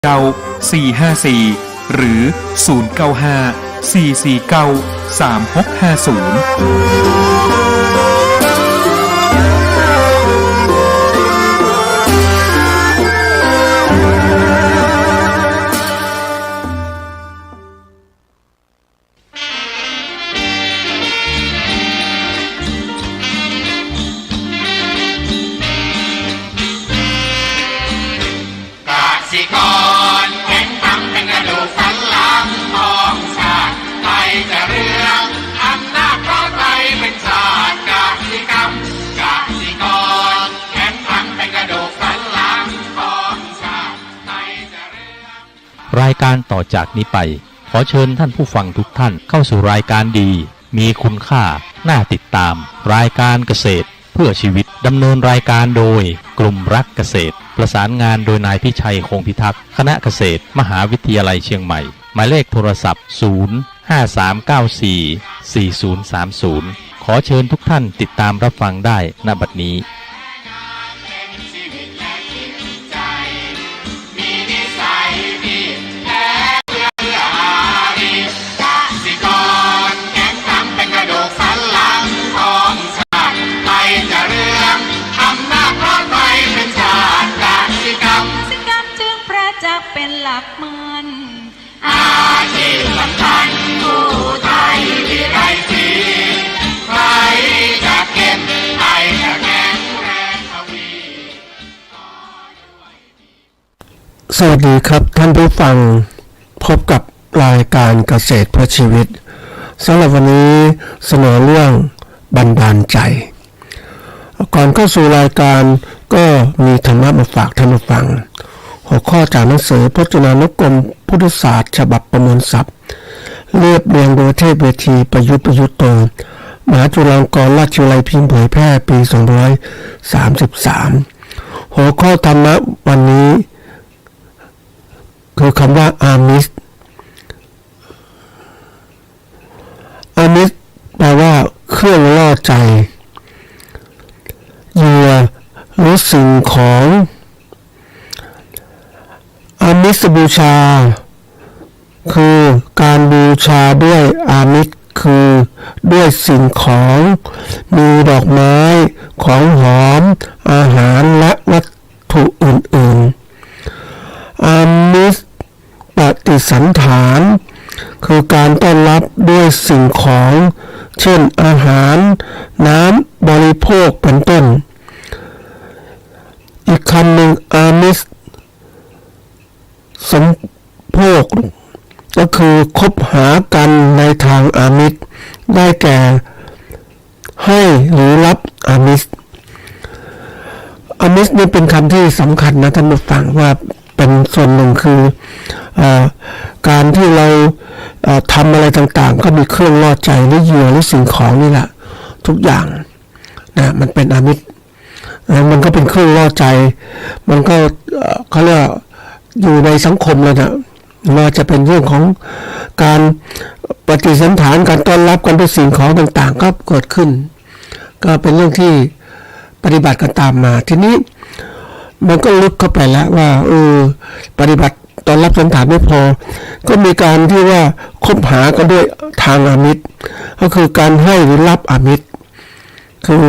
454 หรือ 095 449 3650รายการต่อจากนี้ไปขอเชิญท่านผู้ฟังทุกท่านเข้าสู่รายการดีมีคุณค่าน่าติดตามรายการเกษตรเพื่อชีวิตดำเนินรายการโดยกลุ่มรักเกษตรประสานงานโดยนายพิชัยคงพิทักษ์คณะเกษตรมหาวิทยาลัยเชียงใหม่หมายเลขโทรศัพท์053944030ขอเชิญทุกท่านติดตามรับฟังได้ณบัดนี้เป็นหลักมันอาชีพสำคัญผู้ไทยที่ไรทีใครจะเก็บใครจะแข็งแรงทวีสวัสดีครับท่านผู้ฟังพบกับรายการเกษตรเพื่อชีวิตสำหรับวันนี้เสนอเรื่องบันดาลใจก่อนเข้าสู่รายการก็มีธรรมะมาฝากท่านผู้ฟังหัวข้อจากหนังสือพจนานุกรมพุทธศาสตร์ฉบับประมวลศัพท์เรียบเรียงโดยเทพเวทีประยุทธ์โตมหาจุฬาลงกรณราชวิทยาลัยพิมพ์เผยแพร่ปี2533หัวข้อธรรมะวันนี้คือคำว่าอามิสแปลว่าเครื่องล่อใจเหยื่อหรือสิ่งของอามิสบูชาคือการบูชาด้วยอามิสคือด้วยสิ่งของมีดอกไม้ของหอมอาหารและวัตถุอื่นๆอามิสปฏิสันฐานคือการต้อนรับด้วยสิ่งของเช่นอาหารน้ำบริโภคเป็นต้นอีกคำหนึ่งอามิสสมโภคก็คือคบหากันในทางอามิสได้แก่ให้หรือรับอามิสนี่เป็นคำที่สำคัญนะท่านผู้ฟังว่าเป็นส่วนหนึ่งคือการที่เราทำอะไรต่างๆก็มีเครื่องล่อใจหรือเหยื่อหรือสิ่งของนี่แหละทุกอย่างนะมันเป็นอามิสมันก็เป็นเครื่องล่อใจมันก็เขาเรียกอยู่ในสังคมเลยนะว่าจะเป็นเรื่องของการปฏิสันฐานการต้อนรับกันด้วยสิ่งของต่างๆก็เกิดขึ้นก็เป็นเรื่องที่ปฏิบัติกันตามมาทีนี้มันก็ลึกเข้าไปแล้วว่าปฏิบัติต้อนรับสันฐานไม่พอก็มีการที่ว่าคบหากันด้วยทางอามิสก็คือการให้หรือรับอามิสคือ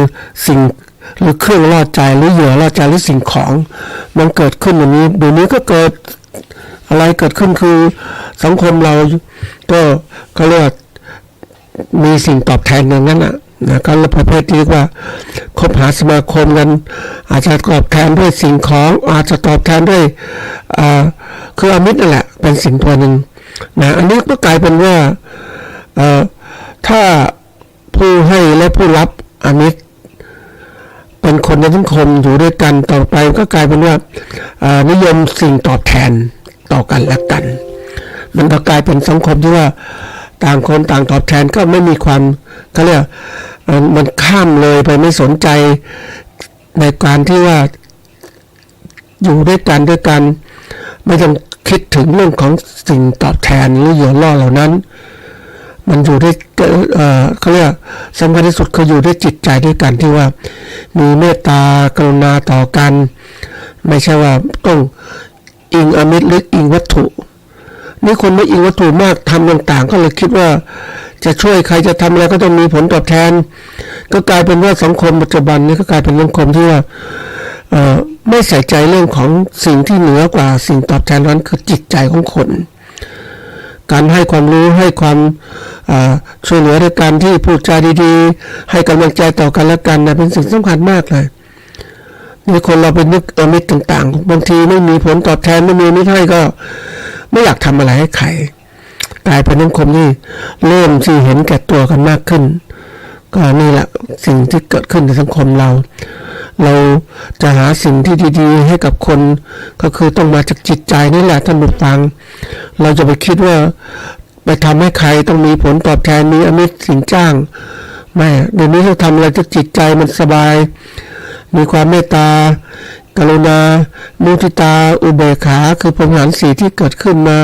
สิ่งหรือเครื่องล่อใจหรือเหยื่อล่อใจหรือสิ่งของมันเกิดขึ้นอย่างนี้เดี๋ยวนี้ก็เกิดอะไรเกิดขึ้นคือสังคมเราก็เขาเรียกมีสิ่งตอบแทนอย่างนั้นนะการประเภทที่เรียกว่าคบหาสมาคมกันอาจจะตอบแทนด้วยสิ่งของอาจจะตอบแทนด้วยคืออามิสนั่นแหละเป็นสิ่งตัวหนึ่งนะอันนี้ก็กลายเป็นว่าถ้าผู้ให้และผู้รับอามิสเป็นคนในสังคมอยู่ด้วยกันต่อไปก็กลายเป็นว่านิยมสิ่งตอบแทนต่อกันและกันมันก็กลายเป็นสังคมที่ว่าต่างคนต่างตอบแทนก็ไม่มีความเขาเรียกมันข้ามเลยไปไม่สนใจในการที่ว่าอยู่ด้วยกันไม่ต้องคิดถึงเรื่องของสิ่งตอบแทนหรือเหยื่อล่อเหล่านั้นมันอยู่ด้วยเขาเรียกสำคัญที่สุดคืออยู่ด้วยจิตใจด้วยกันที่ว่ามีเมตตากรุณาต่อกันไม่ใช่ว่าต้อง อิงอมิตรหรืออิงวัตถุนี่คนไม่อิงวัตถุมากทำต่างๆก็เลยคิดว่าจะช่วยใครจะทำอะไรก็ต้องมีผลตอบแทนก็กลายเป็นว่าสังคมปัจจุบันนี้ก็กลายเป็นสังคมที่ว่าไม่ใส่ใจเรื่องของสิ่งที่เหนือกว่าสิ่งตอบแทนนั้นคือจิตใจของคนการให้ความรู้ให้ความช่วยเหลือในการที่พูดจาดีๆให้กำลังใจต่อกันและกันนะเป็นสิ่งสำคัญมากเลยนี่คนเราเป็นนึกมิตรต่างๆบางทีไม่มีผลตอบแทนไม่มีมิตรให้ก็ไม่อยากทำอะไรให้ใครกลายเป็นสังคมที่เริ่มที่เห็นแก่ตัวกันมากขึ้นก็นี่แหละสิ่งที่เกิดขึ้นในสังคมเราจะหาสิ่งที่ดีๆให้กับคนก็คือต้องมาจากจิตใจนี่แหละท่านผู้ฟังเราจะไปคิดว่าไปทำให้ใครต้องมีผลตอบแทนมีอมิตรสินจ้างไม่เดี๋ยวนี้เราทำอะไรจะจิตใจมันสบายมีความเมตตากรุณามุทิตาอุเบกขาคือพรหมวิหารสี่ที่เกิดขึ้นมา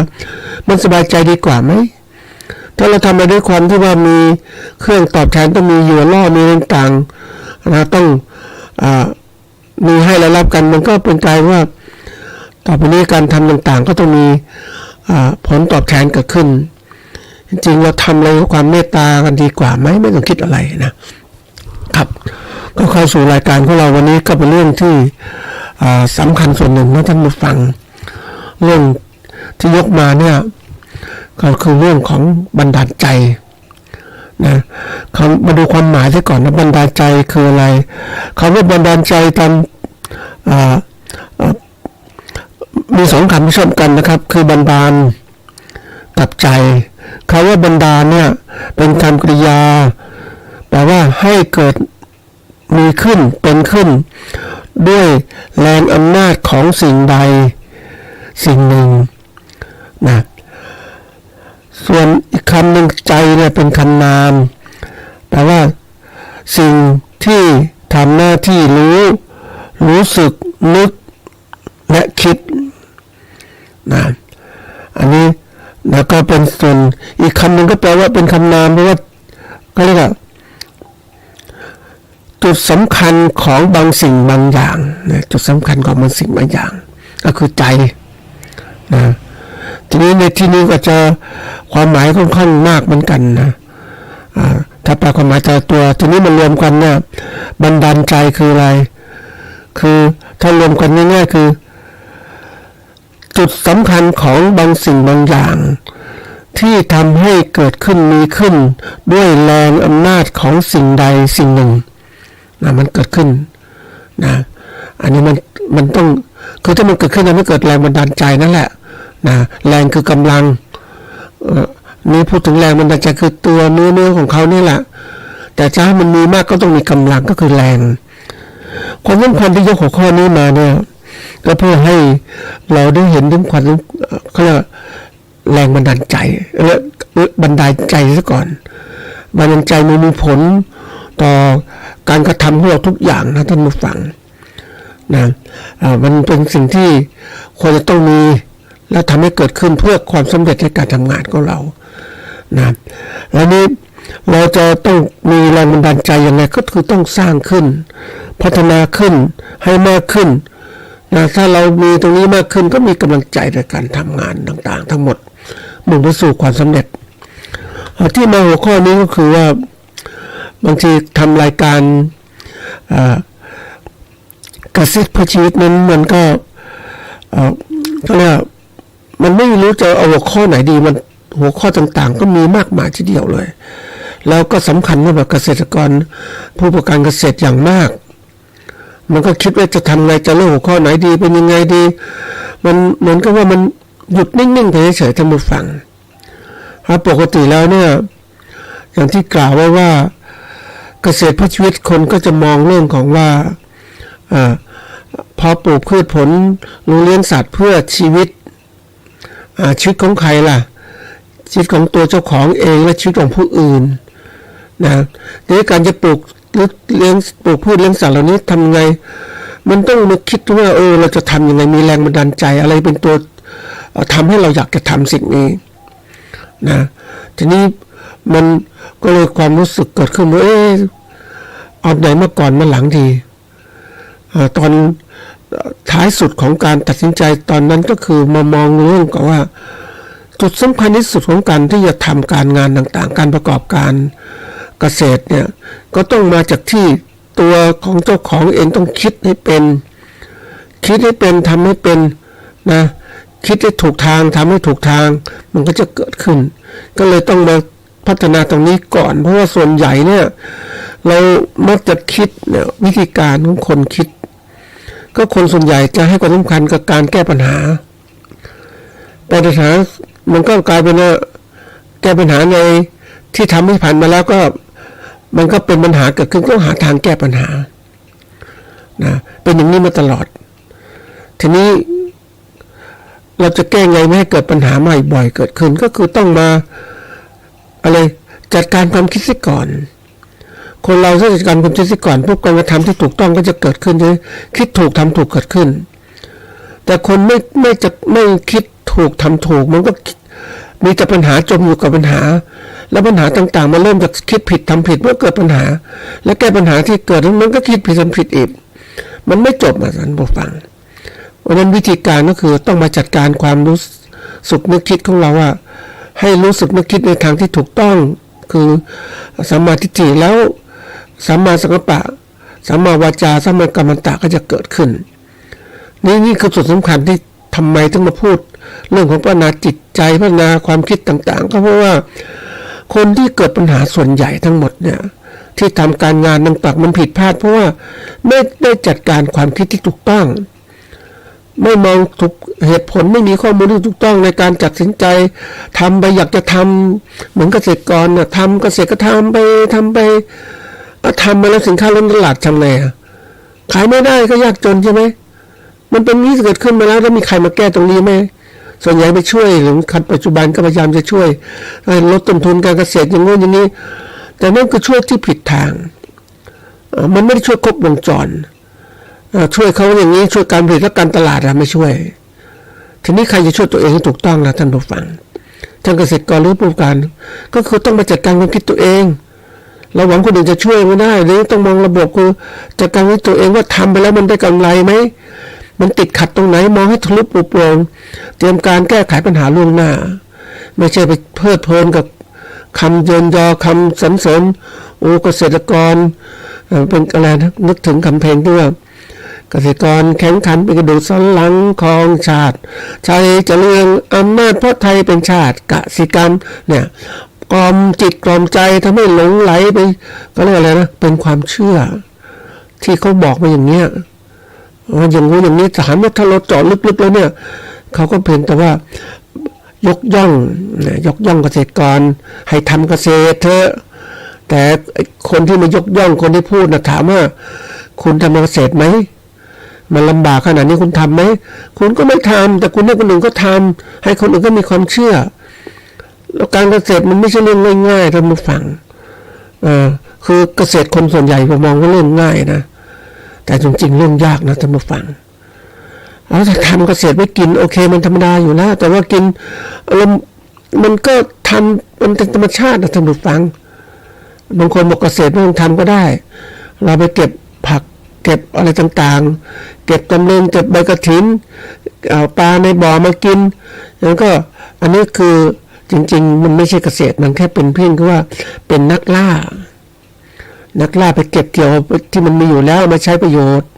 มันสบายใจดีกว่าไหมถ้าเราทำมาด้วยความที่ว่ามีเครื่องตอบแทนต้องมีเหยื่อล่อมีต่างๆเราต้องมีให้และรับกันมันก็เป็นกลายว่าต่อไปนี้การทำต่างๆก็ต้องมีผลตอบแทนเกิดขึ้นจริงๆเราทำอะไรด้วยความเมตตากันดีกว่าไหมไม่ต้องคิดอะไรนะครับก็เข้าสู่รายการของเราวันนี้ก็เป็นเรื่องที่สำคัญส่วนหนึ่งนะท่านผู้ฟังเรื่องที่ยกมาเนี่ยก็คือเรื่องของบันดาลใจนะเขามาดูความหมายซะก่อนนะบันดาลใจคืออะไรคำว่าบันดาลใจตามมีสองคำที่ชอบกันนะครับคือบันดาลกับใจคำว่าบันดาลเนี่ยเป็นคำกริยาแปลว่าให้เกิดมีขึ้นเป็นขึ้นด้วยแรงอำนาจของสิ่งใดสิ่งหนึ่งนะส่วนอีกคำหนึ่งใจเนี่ยเป็นคำนามแปลว่าสิ่งที่ทำหน้าที่รู้สึกนึกและคิดนะอันนี้แล้วก็เป็นส่วนอีกคำหนึ่งก็แปลว่าเป็นคำนามเพราะว่าก็เรียกว่าจุดสำคัญของบางสิ่งบางอย่างนะจุดสำคัญของบางสิ่งบางอย่างก็คือใจนะทีนี้ในที่นี้ก็จะความหมายค่อนข้างมากเหมือนกันนะถ้าแปลความหมายแต่ตัวทีนี้มันรวมกันเนี่ยบันดาลใจคืออะไรคือถ้ารวมกันง่ายๆคือจุดสำคัญของบางสิ่งบางอย่างที่ทำให้เกิดขึ้นมีขึ้นด้วยแรงอำนาจของสิ่งใดสิ่งหนึ่งนะมันเกิดขึ้นนะอันนี้มันต้องคือถ้ามันเกิดขึ้นมันเกิดแรงบันดาลใจนั่นแหละนะแรงคือกำลังนี่พูดถึงแรงบันดาลใจคือตัวเนื้อของเขานี่แหละแต่จะให้มันมีมากก็ต้องมีกำลังก็คือแรงความสำคัญที่ยกหัวข้อนี้มาเนี่ยก็เพื่อให้เราได้เห็นถึงความเขาเรียกแรงบันดาลใจบันดาลใจซะก่อนบันดาลใจมันมีผลต่อการกระทำของเราทุกอย่างนะท่านผู้ฟังนะมันเป็นสิ่งที่ควรจะต้องมีและทำให้เกิดขึ้นเพื่อความสำเร็จในการทำงานของเรานะแล้วนี้เราจะต้องมีแรงบันดาลใจยังไงก็คือต้องสร้างขึ้นพัฒนาขึ้นให้มากขึ้นนะถ้าเรามีตรงนี้มากขึ้นก็มีกำลังใจในการทำงานต่างๆทั้งหมดมุ่งไปสู่ความสำเร็จที่มาหัวข้อนี้ก็คือว่าบางทีทำรายการกระซิบเพื่อชีวิตนั้นมันก็เรียกมันไม่รู้จะเอาหัวข้อไหนดีมันหัวข้อต่างๆก็มีมากมายทีเดียวเลยแล้วก็สำคัญสำหรับเกษตรกรผู้ประกอบการเกษตรอย่างมากมันก็คิดว่าจะทำไงจะเลือกหัวข้อไหนดีเป็นยังไงดีมันเหมือนกับว่ามันหยุดนิ่งๆเฉยๆท่านผู้ฟังปกติแล้วเนี่ยอย่างที่กล่าวไว้ว่าเกษตรเพื่อชีวิตคนก็จะมองเรื่องของว่าพอปลูกพืชผลเลี้ยงสัตว์เพื่อชีวิตของใครล่ะชีวิตของตัวเจ้าของเองและชีวิตของผู้อื่นนะในการจะปลูกพืชเลี้ยงสัตว์เหล่านี้ทำไงมันต้องมาคิดว่าเราจะทำยังไงมีแรงบันดาลใจอะไรเป็นตัวทำให้เราอยากจะทำสิ่งนี้นะทีนี้มันก็เลยความรู้สึกเกิดขึ้นว่าเอาไหนมาก่อนมาหลังดีตอน ท้ายสุดของการตัดสินใจตอนนั้นก็คือมามองเรื่องก่อนว่าจุดสำคัญที่สุดของการที่จะทำการงานต่างๆการประกอบการเกษตรเนี่ยก็ต้องมาจากที่ตัวของเจ้าของเองต้องคิดให้เป็นทำให้เป็นนะคิดให้ถูกทางทำให้ถูกทางมันก็จะเกิดขึ้นก็เลยต้องมาพัฒนาตรงนี้ก่อนเพราะว่าส่วนใหญ่เนี่ยเรามักจะคิดเนี่ยวิธีการของคนคิดก็คนส่วนใหญ่จะให้ความสำคัญกับการแก้ปัญหาปัญหามันก็กลายเป็นว่าแก้ปัญหาในที่ทำให้ผ่านมาแล้วก็มันก็เป็นปัญหาเกิดขึ้นก็หาทางแก้ปัญหานะเป็นอย่างนี้มาตลอดทีนี้เราจะแก้ไงไม่ให้เกิดปัญหาใหม่บ่อยเกิดขึ้นก็คือต้องมาอะไรจัดการความคิดซะก่อนคนเราถ้าจัดการความคิดซะก่อนพวกการกระทำที่ถูกต้องก็จะเกิดขึ้นใช่ไหมคิดถูกทำถูกเกิดขึ้นแต่คนไม่คิดถูกทำถูกมันก็มีแต่ปัญหาจมอยู่กับปัญหาแล้วปัญหาต่างๆมันเริ่มจากคิดผิดทำผิดเมื่อเกิดปัญหาและแก้ปัญหาที่เกิดนั้นมันก็คิดผิดทำผิดอีกมันไม่จบท่านผู้ฟังเพราะนั้นวิธีการก็คือต้องมาจัดการความรู้สึกนึกคิดของเราว่าให้รู้สึกนึกคิดในทางที่ถูกต้องคือสัมมาทิฏฐิแล้วสัมมาสังกัปปะสัมมาวาจาสัมมากัมมันตะก็จะเกิดขึ้นนี่คือจุดสำคัญที่ทำไมถึงมาพูดเรื่องของพัฒนาจิตใจพัฒนาความคิดต่างๆก็เพราะว่าคนที่เกิดปัญหาส่วนใหญ่ทั้งหมดเนี่ยที่ทำการงานต่างๆมันผิดพลาดเพราะว่าไม่ได้จัดการความคิดที่ถูกต้องไม่มองถูกเหตุผลไม่มีข้อมูลที่ถูกต้องในการตัดสินใจทำไปอยากจะทำเหมือนเกษตรกรน่ะทำเกษตรก็ทำไปทำมาแล้วสินค้าล้นตลาดทำไงขายไม่ได้ก็ยากจนใช่ไหมมันเป็นนี้เกิดขึ้นมาแล้วมีใครมาแก้ตรงนี้ไหมส่วนใหญ่ไปช่วยหรือคันปัจจุบันก็พยายามจะช่วยลดต้นทุนการเกษตรอย่างโน้นอย่างนี้แต่นั่นคือช่วยที่ผิดทางมันไม่ได้ช่วยครบวงจรช่วยเขาอย่างนี้ช่วยการผลิตและการตลาดไม่ช่วยทีนี้ใครจะช่วยตัวเองให้ถูกต้องล่ะท่านผู้ฟังท่านเกษตรกรหรือผู้ประกอบการก็คือต้องมาจัดการความคิดตัวเองเราหวังคนอื่นจะช่วยไม่ได้หรือต้องมองระบบคือจัดการให้ตัวเองว่าทำไปแล้วมันได้กำไรไหมมันติดขัดตรงไหนมองให้ทะลุปลุกโปร่งเตรียมการแก้ไขปัญหาล่วงหน้าไม่ใช่ไปเพลิดเพลินกับคำเยินยอคำสรรเสริญเกษตรกรเป็นอะไรนะนึกถึงคำเพลงที่ว่าเกษตรกรแข็งขันเป็นกระดูกสันหลังของชาติชัยจะเรืองอำนาจเพราะไทยเป็นชาติกสิกรรมเนี่ยกล่อมจิตกล่อมใจทำให้หลงไหลไปก็เรียกอะไรนะเป็นความเชื่อที่เขาบอกมาอย่างเนี้ยอย่างงู้อย่างนี้ถามว่าถ้าเราเจาะลึกๆแล้วเนี่ยเขาก็เพียงแต่ว่ายกย่องเกษตรกรให้ทำเกษตรเถอะแต่คนที่มายกย่องคนที่พูดนะถามว่าคุณทำเกษตรไหมมันลำบากขนาดนี้คุณทำไหมคุณก็ไม่ทำแต่คุณให้คนอื่นก็ทำให้คนอื่นก็มีความเชื่อแล้วการเกษตรมันไม่ใช่เรื่องง่ายๆท่านผู้ฟังคือเกษตรคนส่วนใหญ่มองว่าเรื่องง่ายนะแต่จริงๆเรื่องยากนะท่านผู้ฟังแล้วถ้าทำเกษตรไม่กินโอเคมันธรรมดาอยู่แล้วแต่ว่ากินมันก็ทำมันเป็นธรรมชาตินะท่านผู้ฟังบางคนบอกเกษตรไม่ต้องทำก็ได้เราไปเก็บผักเก็บอะไรต่างๆเก็บตำลึงเก็บใบกระถินเอาปลาในบ่อมากินแล้วก็อันนี้คือจริงๆมันไม่ใช่เกษตรมันแค่เป็นเพียงแค่ว่าเป็นนักล่าไปเก็บเกี่ยวที่มันมีอยู่แล้วมาใช้ประโยชน์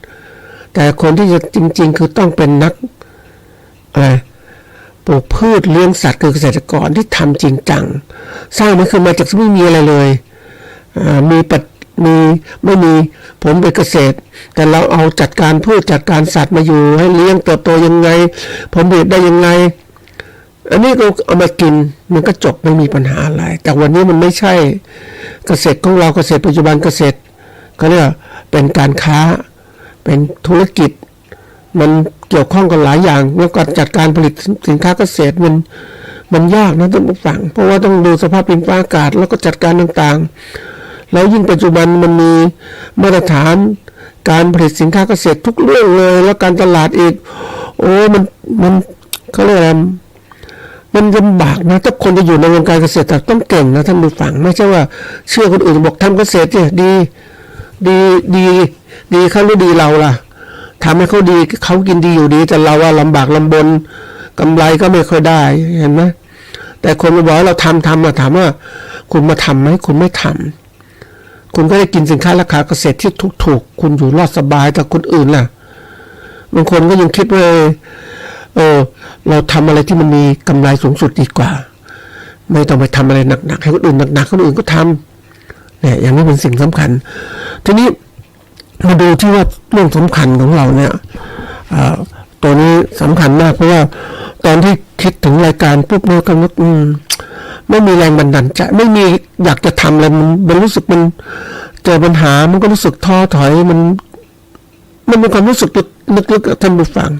แต่คนที่จะจริงๆคือต้องเป็นนักปลูกพืชเลี้ยงสัตว์คือเกษตรกรที่ทำจริงจังสร้างมันขึ้นมาจากไม่มีอะไรเลยไม่มีผมเป็นเกษตรแต่เราเอาจัดการพืชจัดการสัตว์มาอยู่ให้เลี้ยงเติบโตยังไงผมผลิตได้ยังไงอันนี้เราเอามากินมันก็จบไม่มีปัญหาอะไรแต่วันนี้มันไม่ใช่เกษตรของเราเกษตรปัจจุบันเกษตรก็เรียกเป็นการค้าเป็นธุรกิจมันเกี่ยวข้องกันหลายอย่างแล้วก็จัดการผลิตสินค้าเกษตรมันยากนะท่านผู้ฟังเพราะว่าต้องดูสภาพดินฟ้าอากาศแล้วก็จัดการต่างๆแล้วยิ่งปัจจุบันมันมีมาตรฐานการผลิตสินค้าเกษตรทุกเรื่องเลยแล้วการตลาดอีกมันเขาเรียกอะไรมันลำบากนะถ้าคนจะอยู่ในวงการเกษตรต้องเก่งนะท่านผู้ฟังไม่ใช่ว่าเชื่อคนอื่นบอกทำเกษตรเนี่ยดีเขาหรือดีเราล่ะ ทำให้เขาดีเขากินดีอยู่ดีแต่เราว่าลำบากลำบนกำไรก็ไม่ค่อยได้เห็นไหมแต่คนมาบอกเราทำมาถามว่าคุณมาทำไหมคุณไม่ทำคุณก็ได้กินสินค้าราคาเกษตรที่ถูกๆคุณอยู่รอดสบายแต่คนอื่นล่ะบางคนก็ยังคิดว่าเราทำอะไรที่มันมีกำไรสูงสุดดีกว่าไม่ต้องไปทำอะไรหนักๆให้คนอื่นหนักๆคนอื่นก็ทำเนี่ยอย่างนี้เป็นสิ่งสำคัญทีนี้มาดูที่ว่าเรื่องสำคัญของเราเนี่ยตัวนี้สำคัญมากเพราะว่าตอนที่คิดถึงรายการปุ๊บเนี่ยก็ไม่มีแรงบันดาลใจไม่มีอยากจะทำอะไรมันรู้สึกมันเจอปัญหามันก็รู้สึกท้อถอยมันมีความรู้สึกลึกๆท่านผู้ฟัง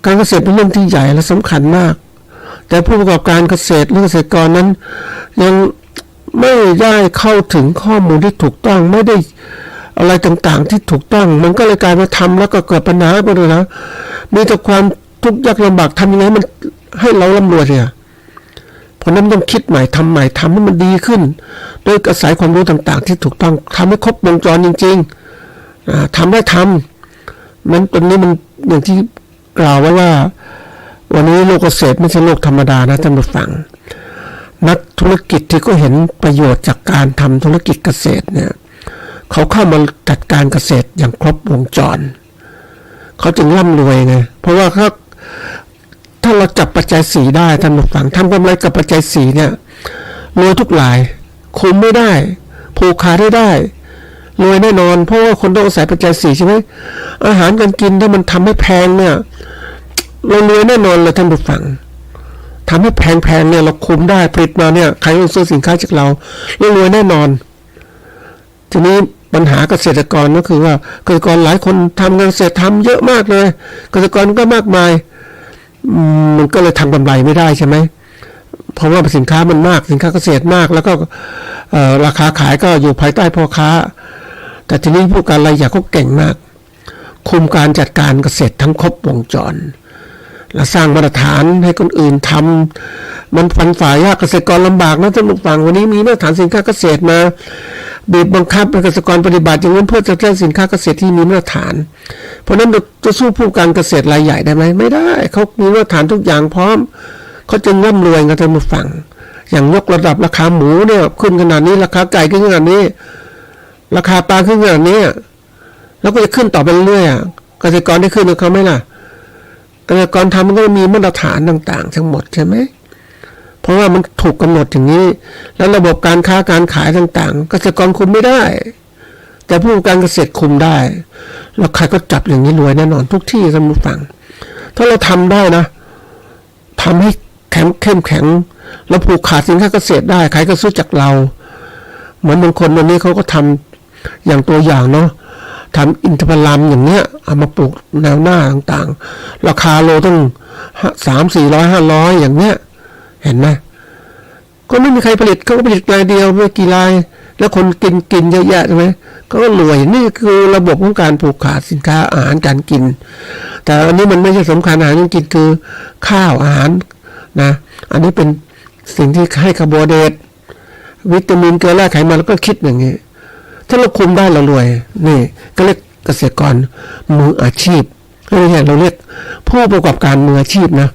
การเกษตรเป็นเรื่องที่ใหญ่และสำคัญมากแต่ผู้ประกอบการเกษตรหรือเกษตรกรนั้นยังไม่ได้เข้าถึงข้อมูลที่ถูกต้องไม่ได้อะไรต่างๆที่ถูกต้องมันก็เลยกลายมาทำแล้วก็เกิดปัญหาไปเลยนะมีแต่ความทุกข์ยากลำบากทำยังไงมันให้เราร่ำรวยเนี่ยเพราะนั้นต้องคิดใหม่ทำใหม่ทำให้มันดีขึ้นโดยอาศัยความรู้ต่างๆที่ถูกต้องทำให้ครบวงจรจริงๆทำได้ทำมันตรงนี้มันอย่างที่กล่าวไว้ว่าวันนี้โลกเกษตรไม่ใช่โลกธรรมดานะท่านผู้ฟังนักธุรกิจที่ก็เห็นประโยชน์จากการทำธุรกิจเกษตรเนี่ยเขาเข้ามาจัดการเกษตรอย่างครบวงจรเขาจึงร่ำรวยไงเพราะว่าถ้าเราจับปัจจัยสี่ได้ท่านผู้ฟังทำกำไรกับปัจจัยสี่เนี่ยรวยทุกรายคุมไม่ได้ผูกขาดได้รวยแน่นอนเพราะว่าคนต้องอาศัยปัจจัยสี่ใช่ไหมอาหารการกินถ้ามันทำให้แพงเนี่ยเรารวยแน่นอนเลยท่านผู้ฟังทำให้แพงเนี่ยเราคุมได้ผลิตมาเนี่ยใครต้องซื้อสินค้าจากเรารวยแน่นอนทีนี้ปัญหาเกษตรกรก็คือว่าเกษตรกรหลายคนทำงานเกษตรทำเยอะมากเลยเกษตรกรก็มากมายมันก็เลยทำกำไรไม่ได้ใช่ไหมเพราะว่าสินค้ามันมากสินค้าเกษตรมากแล้วก็ราคาขายก็อยู่ภายใต้พ่อค้าแต่ทีนี้ผู้การรายใหญ่เขาเก่งมากคุมการจัดการเกษตรทั้งครบวงจรและสร้างมาตรฐานให้คนอื่นทำมันฟันฝ่ายยากเกษตรกรลำบากนะท่านผู้ฟังวันนี้มีมาตรฐานสินค้าเกษตรมาบีบบังคับให้เกษตรกรปฏิบัติอย่างนั้นเพื่อจะได้สินค้าเกษตรที่มีมาตรฐานเพราะนั้นจะสู้ผู้การเกษตรรายใหญ่ได้ไหมไม่ได้เขามีมาตรฐานทุกอย่างพร้อมเขาจึงร่ำรวยกันท่านผู้ฟังอย่างยกระดับราคาหมูเนี่ยขึ้นขนาดนี้ราคาไก่ขึ้นขนาดนี้ราคาปลาขึ้นขนาดนี้แล้วก็จะขึ้นต่อไปเรื่อยๆเกษตรกรได้ขึ้นกับเขาไหมล่ะเกษตรกรทำมันก็มีมาตรฐานต่างๆทั้งหมดใช่ไหมเพราะว่ามันถูกกำหนดอย่างนี้แล้วระบบการค้าการขายต่างๆเกษตรกรคุมไม่ได้แต่ผู้การเกษตรคุมได้แล้วใครก็จับอย่างนี้รวยแน่นอนทุกที่ท่านผู้ฟังถ้าเราทำได้นะทำให้เข้มแข็งแล้วผูกขาดสินค้าเกษตรได้ใครก็ซื้อจากเราเหมือนบางคนวันนี้เขาก็ทำอย่างตัวอย่างเนาะทำอินทผลัมอย่างเนี้ยเอามาปลูกแนวหน้าต่างๆราคาโลต้อง300-400 500อย่างเนี้ยเห็นไหมก็ไม่มีใครผลิตเขาก็ผลิตรายเดียวไม่กี่รายแล้วคนกินเยอะแยะใช่ไหมก็รวยนี่คือระบบของการผูกขาดสินค้าอาหารการกินแต่อันนี้มันไม่ใช่สำคัญอาหารการกินคือข้าวอาหารนะอันนี้เป็นสิ่งที่ให้คาร์โบไฮเดรตวิตามินเกลือแร่ไขมันแล้วก็คิดอย่างนี้ถ้าเราคุมได้เรารวยนี่ก็เรียกเกษตรกรมืออาชีพเราเรียกผู้ประกอบการมืออาชีพนะ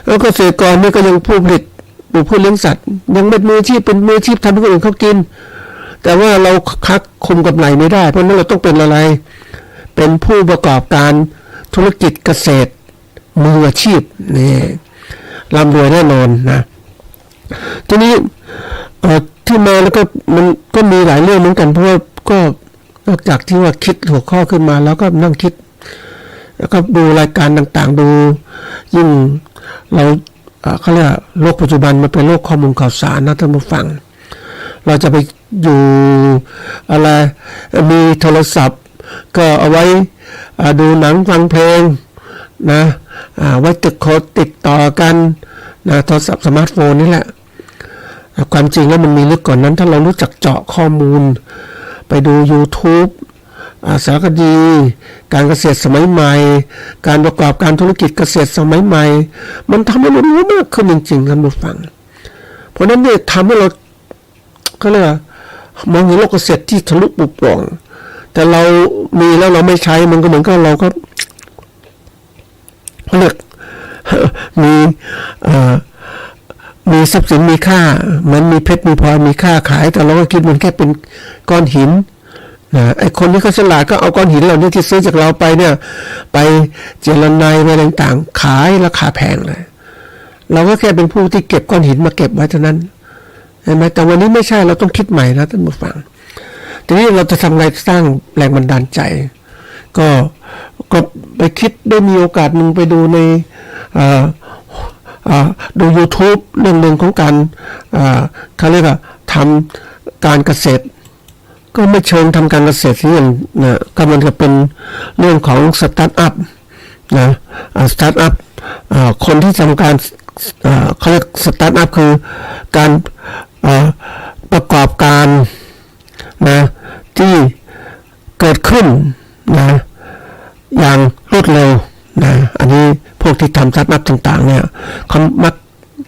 แล้วเกษตรกรนี่ก็ยังผู้ผลิตผู้เลี้ยงสัตว์ยังเป็นมืออาชีพเป็นมืออาชีพทำให้คนอื่นเขากินแต่ว่าเราคักคุมกำไรไม่ได้เพราะนั้นเราต้องเป็นอะไรเป็นผู้ประกอบการธุรกิจเกษตรมืออาชีพนี่ร่ำรวยแน่นอนนะทีนี้ที่มาแล้วก็มันก็มีหลายเรื่องเหมือนกันเพราะว่าก็นอกจากที่ว่าคิดหัวข้อขึ้นมาแล้วก็นั่งคิดแล้วก็ดูรายการต่างๆดูยิ่งเราเขาเรียกโลกปัจจุบันมันเป็นโลกข้อมูลข่าวสารนะท่านผู้ฟังเราจะไปอยู่อะไรมีโทรศัพท์ก็เอาไว้ดูหนังฟังเพลงนะไว้ติดต่อกันนะโทรศัพท์สมาร์ทโฟนนี่แหละความจริงแล้วมันมีลึกกว่านั้นถ้าเรารู้จักเจาะข้อมูลไปดู YouTube สารคดีการเกษตรสมัยใหม่การประกอบการธุรกิจเกษตรสมัยใหม่มันทำให้เรารู้มากขึ้นจริงๆท่านผู้ฟังเพราะนั้นเนี่ยทำให้เราก็เลยมองเห็นโลกเกษตรที่ทะลุปุโปร่ง แต่เรามีแล้วเราไม่ใช้มันก็เหมือนกับเราก็เรียกมีมีทรัพย์สินมีค่ามันมีเพชรมีพลอยมีค่าขายแต่เราก็คิดมันแค่เป็นก้อนหินนะไอ้คนที่เขาฉลาดก็เอาก้อนหินเหล่านี้ที่ซื้อจากเราไปเนี่ยไปเจรไนไปอะไรต่างขายราคาแพงเลยเราก็แค่เป็นผู้ที่เก็บก้อนหินมาเก็บไว้เท่านั้นเห็นไหมแต่วันนี้ไม่ใช่เราต้องคิดใหม่นะท่านผู้ฟังทีนี้เราจะทำไงสร้างแรงบันดาลใจก็ไปคิดได้มีโอกาสหนึ่งไปดูในดู YouTube เรื่องหนึ่งของการเขาเรียกว่าทำการเกษตรก็ไม่เชิงทำการเกษตรที่นะก็มันจะเป็นเรื่องของสตาร์ทอัพนะสตาร์ทอัพคนที่ทำการเขาเรียกสตาร์ทอัพคือการประกอบการนะที่เกิดขึ้นนะอย่างรวดเร็วนะอันนี้พวกที่ทำสตาร์ทอัพต่างๆเนี่ยเขามัก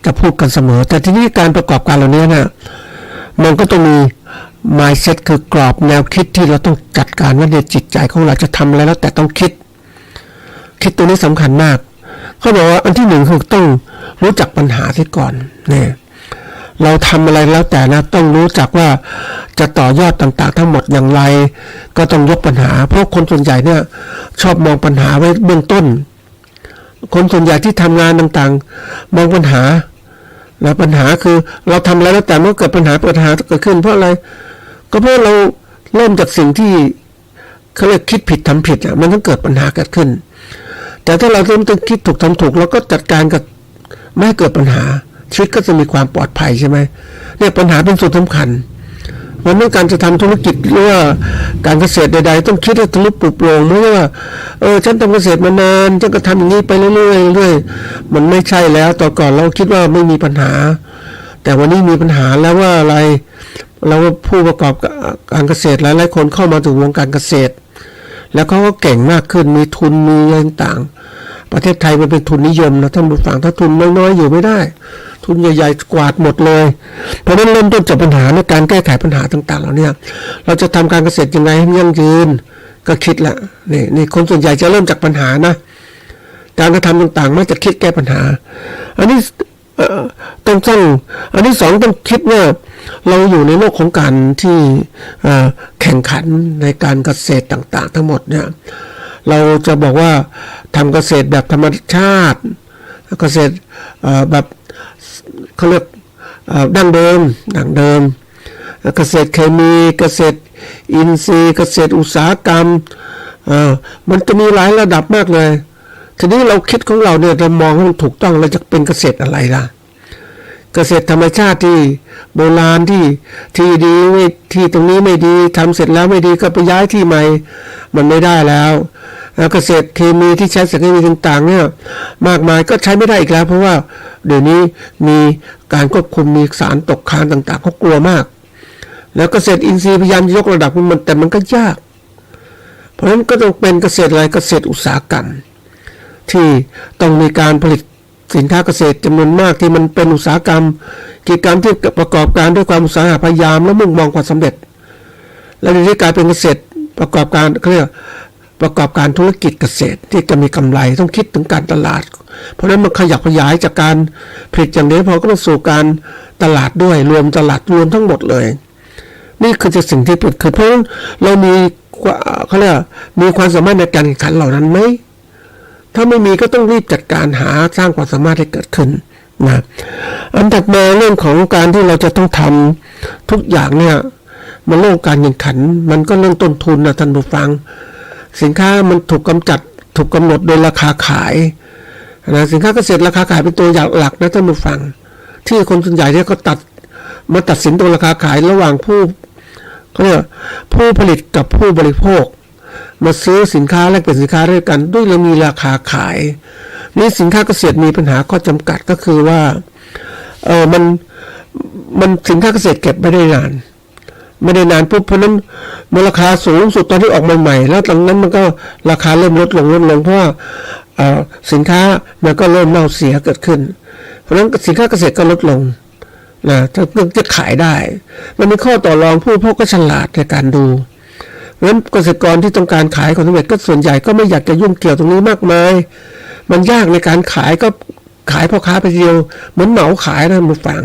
จะพูดกันเสมอแต่ทีนี้การประกอบการเหล่านี้เนี่ยมันก็ต้องมี mindset คือกรอบแนวคิดที่เราต้องจัดการว่าในจิตใจของเราจะทำอะไรแล้วแต่ต้องคิดตัวนี้สำคัญมากเขาบอกว่าอันที่หนึ่งคือต้องรู้จักปัญหาที่ก่อนเนี่ยเราทำอะไรแล้วแต่นะต้องรู้จักว่าจะต่อยอดต่างๆทั้งหมดอย่างไรก็ต้องยกปัญหาเพราะคนส่วนใหญ่เนี่ยชอบมองปัญหาไว้เบื้องต้นคนส่วนใหญ่ที่ทำงานต่างๆมองปัญหาแล้วปัญหาคือเราทำอะไรแล้วแต่เมื่อเกิดปัญหาเกิดขึ้นเพราะอะไรก็เพราะเราเริ่มจากสิ่งที่เขาเรียกคิดผิดทำผิดมันต้องเกิดปัญหาเกิดขึ้นแต่ถ้าเราเริ่มต้นคิดถูกทำถูกเราก็จัดการกับไม่ให้เกิดปัญหาชีวิตก็จะมีความปลอดภัยใช่ไหมเนี่ยปัญหาเป็นส่วนสำคัญวันนี้การจะทำธุรกิจหรือว่าการเกษตรใดๆต้องคิดให้ทะลุปลุกโปร่งไม่ว่าฉันทำเกษตรมานานฉันก็ทำอย่างนี้ไปเรื่อยๆมันไม่ใช่แล้วต่อก่อนเราคิดว่าไม่มีปัญหาแต่วันนี้มีปัญหาแล้วว่าอะไรเราผู้ประกอบการเกษตรหลายๆคนเข้ามาถึงวงการเกษตรแล้วเขาก็เก่งมากขึ้นมีทุนมีอะไรต่างๆประเทศไทยมันเป็นทุนนิยมนะท่านผู้ฟังถ้าทุนน้อยๆอยู่ไม่ได้ทุนใหญ่ๆกวาดหมดเลยเพราะฉะนั้นเริ่มต้นจากปัญหาในการแก้ไขปัญหาต่างๆเหล่านี้เราจะทำการเกษตรยังไงให้ยั่งยืนก็คิดละนี่คนส่วนใหญ่จะเริ่มจากปัญหานะการกระทำต่างๆมักจะคิดแก้ปัญหาอันนี้ต้องสร้างอันที่สองต้องคิดว่าเราอยู่ในโลกของการที่แข่งขันในการเกษตรต่างๆทั้งหมดเนี่ยเราจะบอกว่าทำเกษตรแบบธรรมชาติเกษตรแบบเขาเรียกดั้งเดิมเกษตรเคมีเกษตรอินทรีย์เกษตรอุตสาหกรรมมันจะมีหลายระดับมากเลยทีนี้เราคิดของเราเนี่ยเรามองให้มันถูกต้องเราจะเป็นเกษตรอะไรล่ะเกษตรธรรมชาติที่โบราณที่ดีที่ตรงนี้ไม่ดีทำเสร็จแล้วไม่ดีก็ไปย้ายที่ใหม่มันไม่ได้แล้วเกษตรเคมีที่ใช้สารเคมีต่างๆเนี่ยมากมายก็ใช้ไม่ได้อีกแล้วเพราะว่าเดี๋ยวนี้มีการควบคุมมีสารตกค้างต่างๆเขากลัวมากแล้วเกษตรอินทรีย์พยายามยกระดับมันแต่มันก็ยากเพราะฉะนั้นก็ต้องเป็นเกษตรอะไรเกษตรอุตสาหกรรมที่ต้องมีการผลิตสินค้าเกษตรจำนวนมากที่มันเป็นอุตสาหกรรมกิจกรรมที่ประกอบการด้วยความอุตสาหะพยายามและมุ่งมองความสำเร็จและในที่กลายเป็นเกษตรประกอบการเขาเรียกประกอบการธุรกิจเกษตรที่จะมีกำไรต้องคิดถึงการตลาดเพราะฉะนั้นมันขยับขยายจากการผลิตอย่างนี้พอก็ต้องสู่การตลาดด้วยรวมตลาดรวมทั้งหมดเลยนี่คือจะสิ่งที่เกิดขึ้นเพราะเรามีเขาเรียกมีความสามารถในการแข่งขันเหล่านั้นไหมถ้าไม่มีก็ต้องรีบจัดการหาสร้างความสามารถให้เกิดขึ้นนะอันถัดมาเรื่องของการที่เราจะต้องทำทุกอย่างเนี่ยมันเรื่องการแข่งขันมันก็เรื่องต้นทุนนะท่านผู้ฟังสินค้ามันถูกกำหนดโดยราคาขายนะสินค้าเกษตรราคาขายเป็นตัวอย่างหลักนะท่านผู้ฟังที่คนส่วนใหญ่เนี่ยก็ตัดสินตัวราคาขายระหว่างเขาเรียกผู้ผลิตกับผู้บริโภคมาซื้อสินค้าแลกเปลี่ยนสินค้าด้วยกันด้วยเรามีราคาขายนี่สินค้าเกษตรมีปัญหาข้อจำกัดก็คือว่ามันสินค้าเกษตรเก็บไม่ได้นานปุ๊บเพราะนั้นมันราคาสูงสุดตอนที่ออกมาใหม่แล้วหลังนั้นมันก็ราคาเริ่มลดลงเพราะว่าสินค้ามันก็เริ่มเน่าเสียเกิดขึ้นเพราะนั้นสินค้าเกษตรก็ลดลงนะถ้าเพื่อจะขายได้มันมีข้อต่อรองผู้บริโภคก็ฉลาดในการดู เพราะฉะนั้นเกษตรกรที่ต้องการขายผลสำเร็จก็ส่วนใหญ่ก็ไม่อยากจะยุ่งเกี่ยวตรงนี้มากมายมันยากในการขายก็ขายพ่อค้าไปเดียวเหมือนเหมาขายนะมือฟัง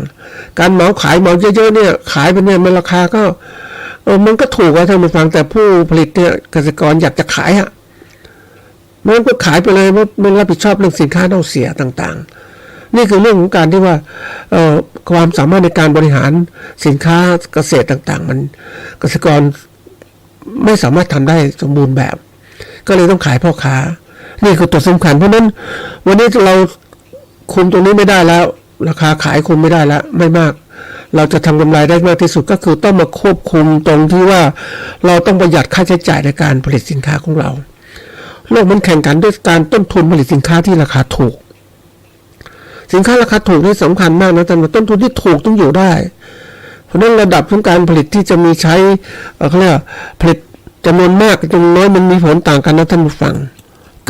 การเหมาขายเหมาเยอะๆเนี่ยขายไปเนี่ยมันราคาก็มันก็ถูกว่าท่านผู้ฟังแต่ผู้ผลิตเนี่ยเกษตรกรอยากจะขายอ่ะมันก็ขายไปเลยไม่รับผิดชอบเรื่องสินค้าเน่าเสียต่างๆนี่คือเรื่องของการที่ว่าความสามารถในการบริหารสินค้าเกษตรต่างๆมันเกษตรกรไม่สามารถทำได้สมบูรณ์แบบก็เลยต้องขายพ่อค้านี่คือตัวสำคัญเพราะนั้นวันนี้เราคุมตรงนี้ไม่ได้แล้วราคาขายคุมไม่ได้แล้วไม่มากเราจะทำกำไรได้มากที่สุดก็คือต้องมาควบคุมตรงที่ว่าเราต้องประหยัดค่าใช้จ่ายในการผลิตสินค้าของเราโลกมันแข่งขันด้วยการต้นทุนผลิตสินค้าที่ราคาถูกสินค้าราคาถูกนี่สำคัญมากนะแต่ต้นทุนที่ถูกต้องอยู่ได้เพราะนั้นระดับของการผลิตที่จะมีใช้เขาเรียกผลิตจำนวนมากจำนวนน้อยมันมีผลต่างกันนะท่านผู้ฟัง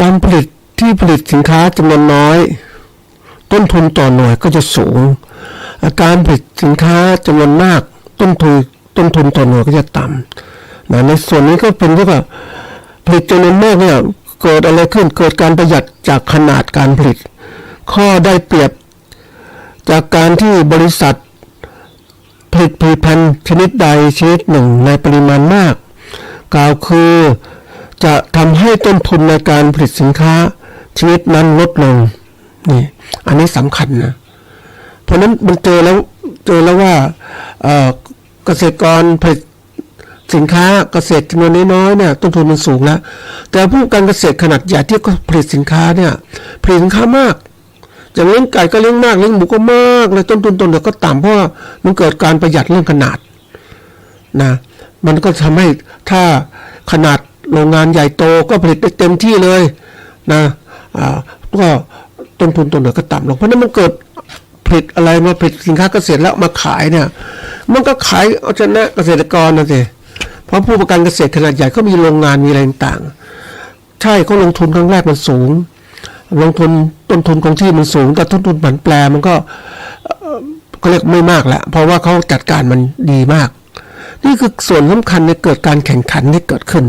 การผลิตที่ผลิตสินค้าจำนวนน้อยต้นทุนต่อหน่วยก็จะสูงการผลิตสินค้าจำนวนมากต้นทุนต่อหน่วยก็จะต่ำในส่วนนี้ก็เป็นที่ว่าผลิตจำนวนมากเนี่ยเกิดอะไรขึ้นเกิดการประหยัดจากขนาดการผลิตข้อได้เปรียบจากการที่บริษัทผลิตผลิตภัณฑ์ชนิดใดชนิดหนึ่งในปริมาณมากกล่าวคือจะทำให้ต้นทุนในการผลิตสินค้าชนิดนั้นลดลงนี่อันนี้สำคัญนะเพราะนั้นมันเจอแล้วว่าเกษตรกรผลิตสินค้าเกษตรจำนวนน้อยๆเนี่ยต้นทุนมันสูงแล้วแต่ผู้การเกษตรขนาดใหญ่ที่ผลิตสินค้าเนี่ยผลิตสินค้ามากอย่างเลี้ยงไก่ก็เลี้ยงมากเลี้ยงหมูก็มากเลยต้นทุนต้นเดียวก็ต่ำเพราะมันเกิดการประหยัดเรื่องขนาดนะมันก็ทำให้ถ้าขนาดโรงงานใหญ่โตก็ผลิตได้เต็มที่เลยนะก็ต้นทุนต้นเดียวก็ต่ำลงเพราะนั้นมันเกิดผลิตอะไรมาผลิตสินค้าเกษตรแล้วมาขายเนี่ยมันก็ขายเอาชนะเกษตรกรนะสิเพราะผู้ประกันเกษตรขนาดใหญ่เขามีโรงงานมีอะไรต่างๆใช่เขาลงทุนครั้งแรกมันสูงลงทุนต้นทุนของที่มันสูงแต่ต้นทุนผันแปรมันก็เรียกไม่มากแหละเพราะว่าเขาจัดการมันดีมากนี่คือส่วนสำคัญในเกิดการแข่งขันที่เกิดขึ้น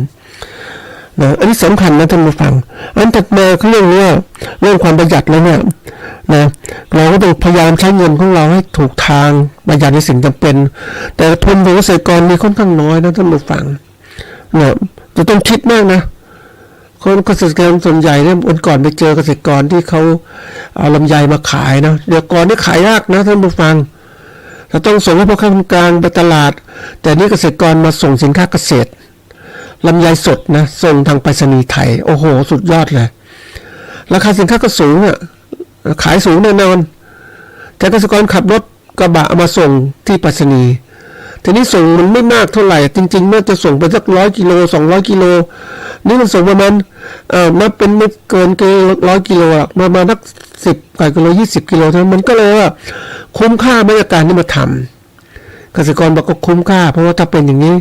นะอันนี้สำคัญนะท่านผู้ฟังอันถัดมาคือเรื่องความประหยัดแล้วเนี่ยนะเราก็ต้องพยายามใช้เงินของเราให้ถูกทางประหยัดในสิ่งจำเป็นแต่ทุนของเกษตรกรมีค่อนข้างน้อยนะท่านผู้ฟังนะจะต้องคิดมากนะคนเกษตรกรส่วนใหญ่เนี่ยวันก่อนไปเจอเกษตรกรที่เขาเอาลำไยมาขายนะเดี๋ยวก่อนนี่ขายยากนะท่านผู้ฟังเราต้องส่งให้พ่อค้าคนกลางไปตลาดแต่นี่เกษตรกรมาส่งสินค้าเกษตรลำไยสดนะส่งทางไปรษณีย์ไทยโอ้โหสุดยอดเลยราคาสินค้าก็สูงอ่ะขายสูงแน่นอนแต่เกษตรกรขับรถกระบะมาส่งที่ไปรษณีย์ทีนี้ส่งมันไม่มากเท่าไหร่จริงๆน่าจะส่งไปสัก100 กิโล200 กิโลนี่มันส่งประมาณนับเป็นไม่เกิน100 กิโลหรอกประมาณสัก10 กิโล20 กิโลเท่านั้นมันก็เลยว่าคุ้มค่าไม่กับการที่มาทำเกษตรกรบอกก็คุ้มค่าเพราะว่าถ้าเป็นอย่างนี้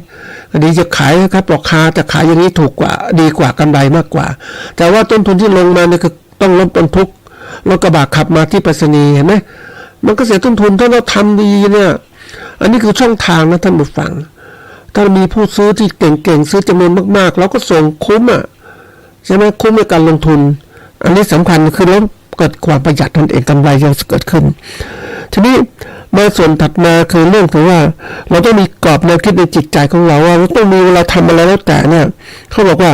อันนี้จะขายครับราคาแต่ขายอย่างนี้ถูกกว่าดีกว่ากำไรมากกว่าแต่ว่าต้นทุนที่ลงมาเนี่ยคือต้องลดต้นทุนรถกระบะขับมาที่ไปรษณีย์เห็นไหมมันก็เสียต้นทุนถ้าเราทำดีเนี่ยอันนี้คือช่องทางนะท่านผู้ฟังถ้ามีผู้ซื้อที่เก่งๆซื้อจำนวนมากๆเราก็ส่งคุ้มใช่ไหมคุ้มในการลงทุนอันนี้สำคัญคือเราเกิดความประหยัดนั่นเองกำไรยังเกิดขึ้นทีนี้มาส่วนถัดมาคือเรื่องที่ว่าเราต้องมีกรอบแนวคิดในจิตใจของเราว่าเราต้องมีเวลาทำอะไรแล้วแต่เนี่ยเขาบอกว่า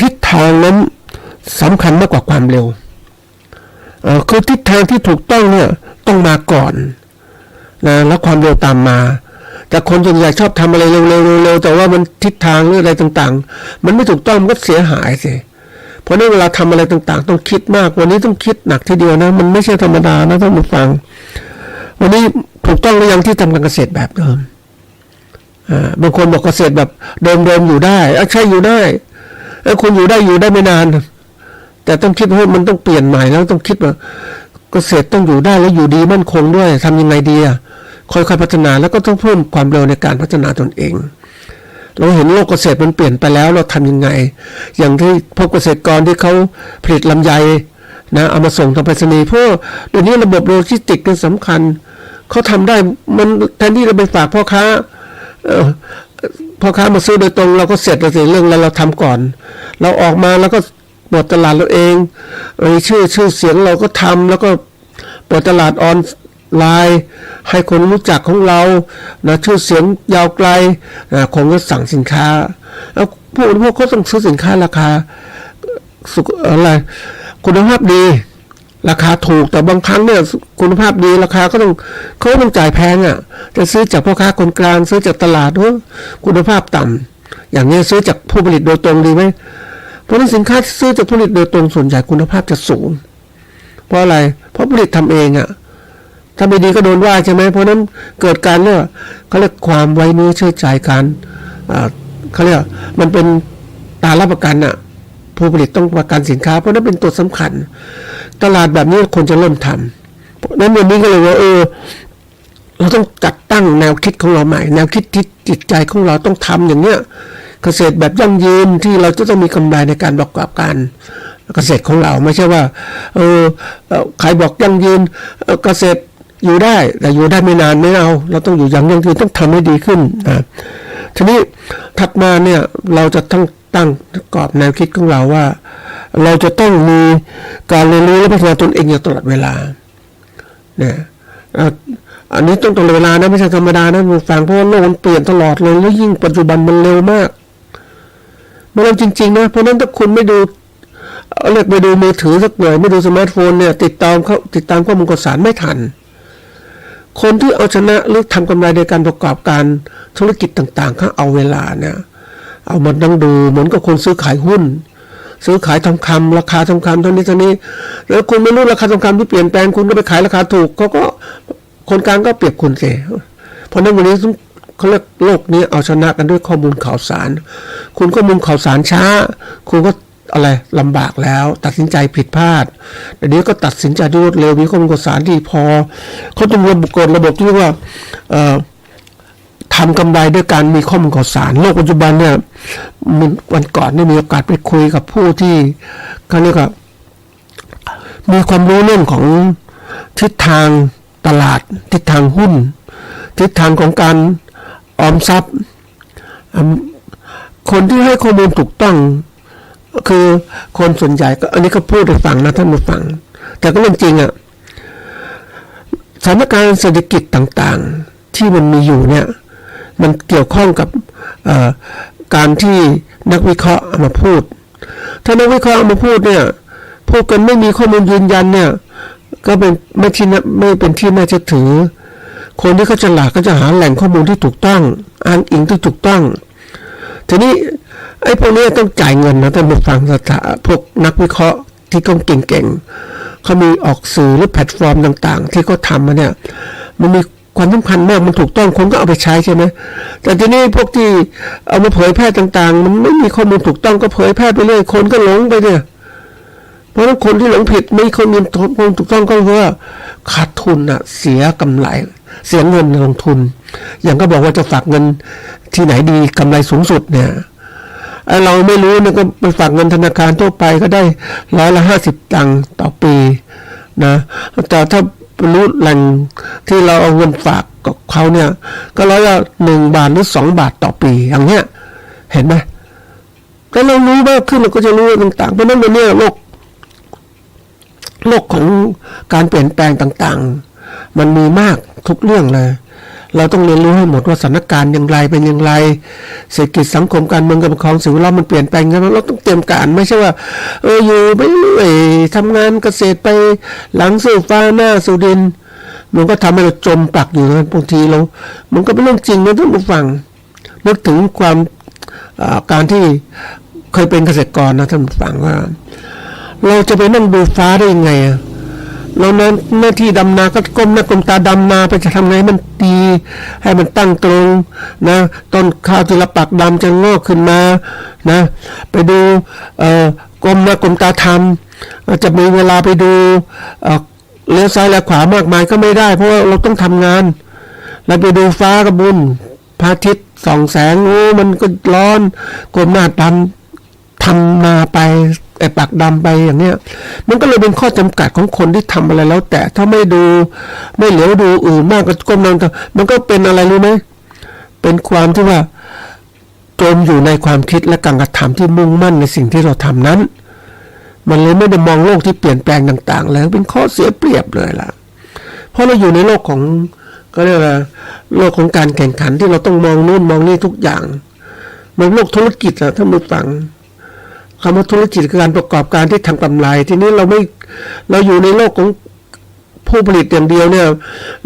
ทิศทางนั้นสำคัญมากกว่าความเร็วคือทิศทางที่ถูกต้องเนี่ยต้องมาก่อนนะแล้วความเร็วตามมาแต่คนส่วนใหญ่ชอบทำอะไรเร็วๆแต่ว่ามันทิศทางหรืออะไรต่างๆมันไม่ถูกต้องมันก็เสียหายสิเพราะนั้นเวลาทำอะไรต่างๆต้องคิดมากวันนี้ต้องคิดหนักทีเดียวนะมันไม่ใช่ธรรมดานะท่านผู้ฟังวันนี้ถูกต้องหรือยังที่ทำการเกษตรแบบเดิมบางคนบอกเกษตรแบบเดิมอยู่ได้ใช่อยู่ได้คุณอยู่ได้ไม่นานแต่ต้องคิดว่ามันต้องเปลี่ยนใหม่แล้วต้องคิดว่าเกษตรต้องอยู่ได้แล้วอยู่ดีมั่นคงด้วยทำยังไงดีค่อยๆพัฒนาแล้วก็ต้องเพิ่มความเร็วในการพัฒนาตนเองเราเห็นโลกเกษตรมันเปลี่ยนไปแล้วเราทำยังไงอย่างที่พวกเกษตรกรที่เขาผลิตลำไยนะเอามาส่งทางไปรษณีย์เพราะเดี๋ยวนี้ระบบโลจิสติกส์เป็นสำคัญเขาทำได้มันแทนที่เราไปฝากพ่อค้า พ่อค้ามาซื้อโดยตรงเราก็เสร็จแล้วสิเรื่องแล้วเราทำก่อนเราออกมาแล้วก็เปิดตลาดเราเองชื่อเสียงเราก็ทำแล้วก็เปิดตลาดออนไลน์ให้คนรู้จักของเรานะชื่อเสียงยาวไกลคนก็สั่งสินค้าแล้วผู้บริโภคก็ต้องซื้อสินค้าราคาอะไรคุณภาพดีราคาถูกแต่บางครั้งเนี่ยคุณภาพดีราคาก็ต้องจ่ายแพงจะซื้อจากพ่อค้าคนกลางซื้อจากตลาดคุณภาพต่ำอย่างนี้ซื้อจากผู้ผลิตโดยตรงดีไหมเพราะนั้นสินค้าที่ซื้อจากผู้ผลิตโดยตรงส่วนใหญ่คุณภาพจะสูงเพราะอะไรเพราะผลิตทำเองถ้าไม่ดีก็โดนว่าใช่ไหมเพราะนั้นเกิดการเนี่ยเขาเรียกความไว้เนื้อเชื่อใจกันเขาเรียกมันเป็นตารับประกันผู้ผลิตต้องประกันสินค้าเพราะนั้นเป็นตัวสำคัญตลาดแบบนี้คนจะเริ่มทำเพราะนั้นวันนี้ก็เลยว่าเราต้องจัดตั้งแนวคิดของเราใหม่แนวคิดที่จิตใจของเราต้องทำอย่างเนี้ยเกษตรแบบยั่งยืนที่เราจะต้องมีกำไรในการประกอบการเกษตรของเราไม่ใช่ว่าใครบอกยั่งยืนเกษตรอยู่ได้แต่อยู่ได้ไม่นานไม่เอาเราต้องอยู่อย่างยั่งยืนต้องทำให้ดีขึ้นทีนี้ถัดมาเนี่ยเราจะตั้งกรอบแนวคิดของเราว่าเราจะต้องมีการเรียนรู้และพัฒนาตนเองอยู่ตลอดเวลาเนี่ยอันนี้ต้องตลอดเวลานะไม่ใช่ธรรมดานะคุณฟังเพราะว่าโลกมันเปลี่ยนตลอดเลยแล้วยิ่งปัจจุบันมันเร็วมากมันเร็วจริงๆนะเพราะนั้นถ้าคุณไม่ดูเรียกไปดูมือถือสักหน่อยไม่ดูสมาร์ทโฟนเนี่ยติดตามข้อมูลข่าวสารไม่ทันคนที่เอาชนะหรือทำกำไรในการประกอบการธุรกิจต่างๆเขาเอาเวลาเนี่ยเอามานั่งดูเหมือนกับคนซื้อขายหุ้นซื้อขายทองคำราคาทองคำเท่านี้แล้วคุณไม่รู้ราคาทองคำที่เปลี่ยนแปลงคุณก็ไปขายราคาถูกเขาก็คนกลางก็เปรียบคุณสิเพราะนั้นวันนี้เขาเรียกโลกนี้เอาชนะกันด้วยข้อมูลข่าวสารคุณข้อมูลข่าวสารช้าคุณก็อะไรลำบากแล้วตัดสินใจผิดพลาดเดี๋ยวนี้ก็ตัดสินใจด้วยรวดเร็วมีข้อมูลข่าวสารที่พอเขาต้องระบบที่เรียกว่าทำกำไรด้วยการมีข้อมูลข่าวสารโลกปัจจุบันเนี่ยวันก่อนได้มีโอกาสไปคุยกับผู้ที่เขาเรียกว่ามีความรู้เรื่องของทิศทางตลาดทิศทางหุ้นทิศทางของการออมทรัพย์คนที่ให้ข้อมูลถูกต้องคือคนส่วนใหญ่ก็อันนี้ก็พูดให้ฟังนะท่านผู้ฟังแต่ก็เรื่องจริงสถานการณ์เศรษฐกิจต่างๆที่มันมีอยู่เนี่ยมันเกี่ยวข้องกับการที่นักวิเคราะห์มาพูดถ้านักวิเคราะห์มาพูดเนี่ยพูดกันไม่มีข้อมูลยืนยันเนี่ยก็เป็นไม่เป็นที่น่าจะถือคนที่เขาฉลาดก็จะหาแหล่งข้อมูลที่ถูกต้องอ้างอิงที่ถูกต้องทีนี้ไอ้พวกนี้ต้องจ่ายเงินนะท่านผู้ฟังพวกนักวิเคราะห์ที่เขาเก่งๆเขามีออกสื่อหรือแพลตฟอร์มต่างๆที่เขาทำมาเนี่ยมันมีความสำคัญมากมันถูกต้องคนก็เอาไปใช้ใช่ไหมแต่ทีนี้พวกที่เอามาเผยแพร่ต่างๆมันไม่มีข้อมูลถูกต้องก็เผยแพร่ไปเรื่อยคนก็หลงไปเนี่ยเพราะฉะนั้นคนที่หลงผิดไม่ข้อมูลถูกต้องก็เพราะว่าขาดทุนเสียกำไรเสียเงินลงทุนอย่างก็บอกว่าจะฝากเงินที่ไหนดีกำไรสูงสุดเนี่ยเราไม่รู้เนี่ยก็ไปฝากเงินธนาคารทั่วไปก็ได้150 ตังค์ต่อปีนะแต่ถ้ารู้แหล่งที่เราเอาเงินฝากกับเขาเนี่ยก็1 บาทหรือ2 บาทต่อปีอย่างเงี้ยเห็นไหมถ้าเรารู้มากขึ้นเราก็จะรู้ต่างๆเพราะนั้นวันนี้โลกของการเปลี่ยนแปลงต่างๆมันมีมากทุกเรื่องเลยเราต้องเรียนรู้ให้หมดว่าสถานการณ์อย่างไรเป็นอย่างไรเศรษฐกิจสังคมการเมืองกับของสิ่งแวดล้อมมันเปลี่ยนแปลงกันเราต้องเตรียมการไม่ใช่ว่าอยู่ไปเรื่อยทำงานเกษตรไปหลังสู่ฟ้าหน้าสู่ดินมันก็ทำให้เราจมปักอยู่นะบางทีเรามันก็เป็นเรื่องจริงนะท่านผู้ฟังนึกถึงความการที่เคยเป็นเกษตรกรนะท่านผู้ฟังว่าเราจะไปนั่งดูฟ้าได้ยังไงเราหน้าที่ดำนาก็ก้มหน้าก้มตาดำนาไปจะทำไงมันดีให้มันตั้งตรงนะต้นข้าวที่เราปักดำจะงอกขึ้นมานะไปดูก้มหน้าก้มตาทำจะมีเวลาไปดูเลี้ยวซ้ายเลี้ยวขวามากมายก็ไม่ได้เพราะว่าเราต้องทำงานเราไปดูฟ้ากระบุญพระอาทิตย์ส่องแสงมันก็ร้อนก้มหน้าดำทำนาไปปักดำไปอย่างเนี้ยมันก็เลยเป็นข้อจำกัดของคนที่ทำอะไรแล้วแต่ถ้าไม่ดูไม่เหลียวดูอื่นมากก็ก้มหน้ามันก็เป็นอะไรรู้ไหมเป็นความที่ว่า จมอยู่ในความคิดและการกระทำที่มุ่งมั่นในสิ่งที่เราทำนั้นมันเลยไม่ได้มองโลกที่เปลี่ยนแปลงต่างๆแล้วเป็นข้อเสียเปรียบเลยล่ะเพราะเราอยู่ในโลกของก็เรียกว่าโลกของการแข่งขันที่เราต้องมองนู่นมองนี่ทุกอย่างมันโลกธุรกิจอะถ้ามือฟังคำว่าธุรกิจคือการประกอบการที่ทำกำไรทีนี้เราอยู่ในโลกของผู้ผลิตอย่างเดียวเนี่ย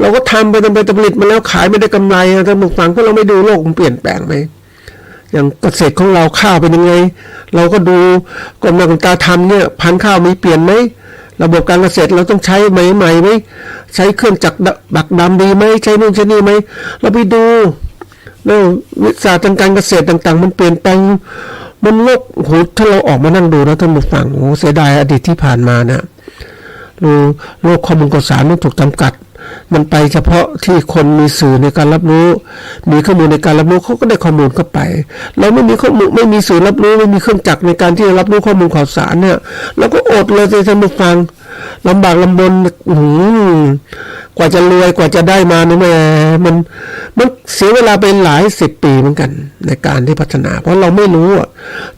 เราก็ทำไปผลิตมาแล้วขายไม่ได้กำไรถ้ามือฟังเพราะเราไม่ดูโลกมันเปลี่ยนแปลงไหมอย่างเกษตรของเราข้าวเป็นยังไงเราก็ดูกรมการตาทำเนี่ยพันธุ์ข้าวมีเปลี่ยนไหมระบบการเกษตรเราต้องใช้ใหม่ไหมใช้เครื่องจักรบักดำดีไหมใช้นู่นใช้นี่ไหมเราไปดูแล้ววิชาทางการเกษตรต่างๆมันเปลี่ยนแปลงมันโลกโหถ้าเราออกมานั่งดูนะท่านผู้ฟังโอ้เสียดายอดีตที่ผ่านมาเนี่ยโลกข้อมูลข่าวสารมันถูกจำกัดมันไปเฉพาะที่คนมีสื่อในการรับรู้มีข้อมูลในการรับรู้เขาก็ได้ข้อมูลเข้าไปเราไม่มีข้อมูลไม่มีสื่อรับรู้ไม่มีเครื่องจักรในการที่จะรับรู้ข้อมูลข่าวสารเนี่ยเราก็อดเลยท่านผู้ฟังลำบากลำบนกว่าจะรวยกว่าจะได้มาเนี่ยมันเสียเวลาไปหลาย10 ปีเหมือนกันในการที่พัฒนาเพราะเราไม่รู้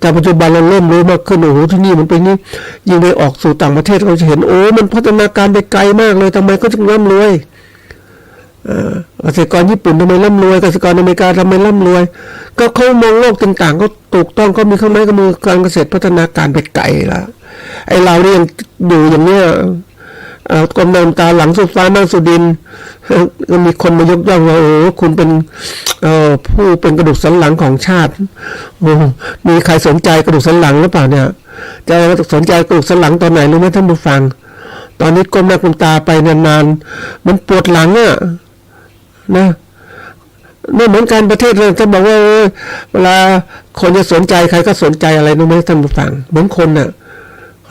แต่ปัจจุบันเราเริ่มรู้มากขึ้นโอ้โหที่นี่มันเป็นนี่ยิ่งไปออกสู่ต่างประเทศเราจะเห็นโอ้มันพัฒนาการไปไกลมากเลยทำไมเขาถึงร่ำรวยเกษตรกรญี่ปุ่นทำไมร่ำรวยเกษตรกรอเมริกาทำไมร่ำรวยก็เขามองโลกต่างๆเขาถูกต้องเขามีเครื่องไม้เครื่องมือการเกษตรพัฒนาการไปไกลแล้วไอ้เราเนี่ยยังอยู่อย่างเนี้ยกรมน้ำตาหลังสุดฟ้านั่งสุดินก็มีคนมายกย่องว่าโอ้คุณเป็นผู้เป็นกระดูกสันหลังของชาติโอ้มีใครสนใจกระดูกสันหลังหรือเปล่าเนี่ยจะสนใจกระดูกสันหลังตอนไหนรู้ไหมท่านผู้ฟังตอนนี้ก้มหน้าก้มตาไปนานๆมันปวดหลังอ่ะนะนี่เหมือนกันประเทศเราจะบอกว่าเวลาคนจะสนใจใครก็สนใจอะไรรู้ไหมท่านผู้ฟังเหมือนคนน่ะ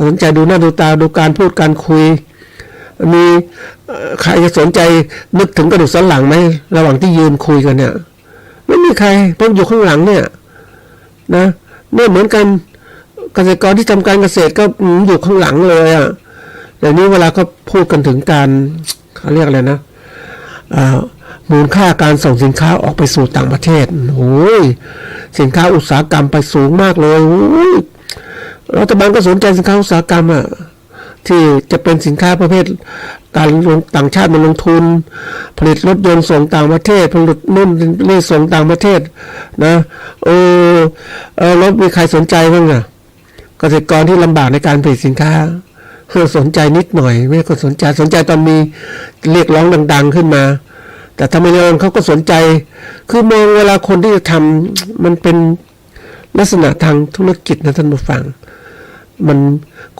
สนใจดูหน้าดูตาดูการพูดการคุยมีใครจะสนใจนึกถึงกระดูกสันหลังไหมระหว่างที่ยืนคุยกันเนี่ยไม่มีใครต้องอยู่ข้างหลังเนี่ยนะเนี่ยเหมือนกันเกษตรกรที่ทำการเกษตรก็อยู่ข้างหลังเลยอ่ะแต่นี้เวลาเขาพูดกันถึงการเขาเรียกอะไรนะมูลค่าการส่งสินค้าออกไปสู่ต่างประเทศโอ้ยสินค้าอุตสาหกรรมไปสูงมากเลยรัฐบาลก็สนใจสินค้าอุตสาหกรรมอ่ะที่จะเป็นสินค้าประเภทการต่างชาติมาลงทุนผลิตรถยนต์ส่งต่างประเทศผลิตนู่นนี่ส่งต่างประเทศนะแล้วมีใครสนใจบ้างอ่ะเกษตรกรที่ลำบากในการผลิตสินค้าสนใจนิดหน่อยไม่ก็สนใจตอนมีเรียกร้องดังๆขึ้นมาแต่ทำไมเรื่องเขาก็สนใจคือมองเวลาคนที่จะทำมันเป็นลักษณะทางธุรกิจนะท่านผู้ฟังมัน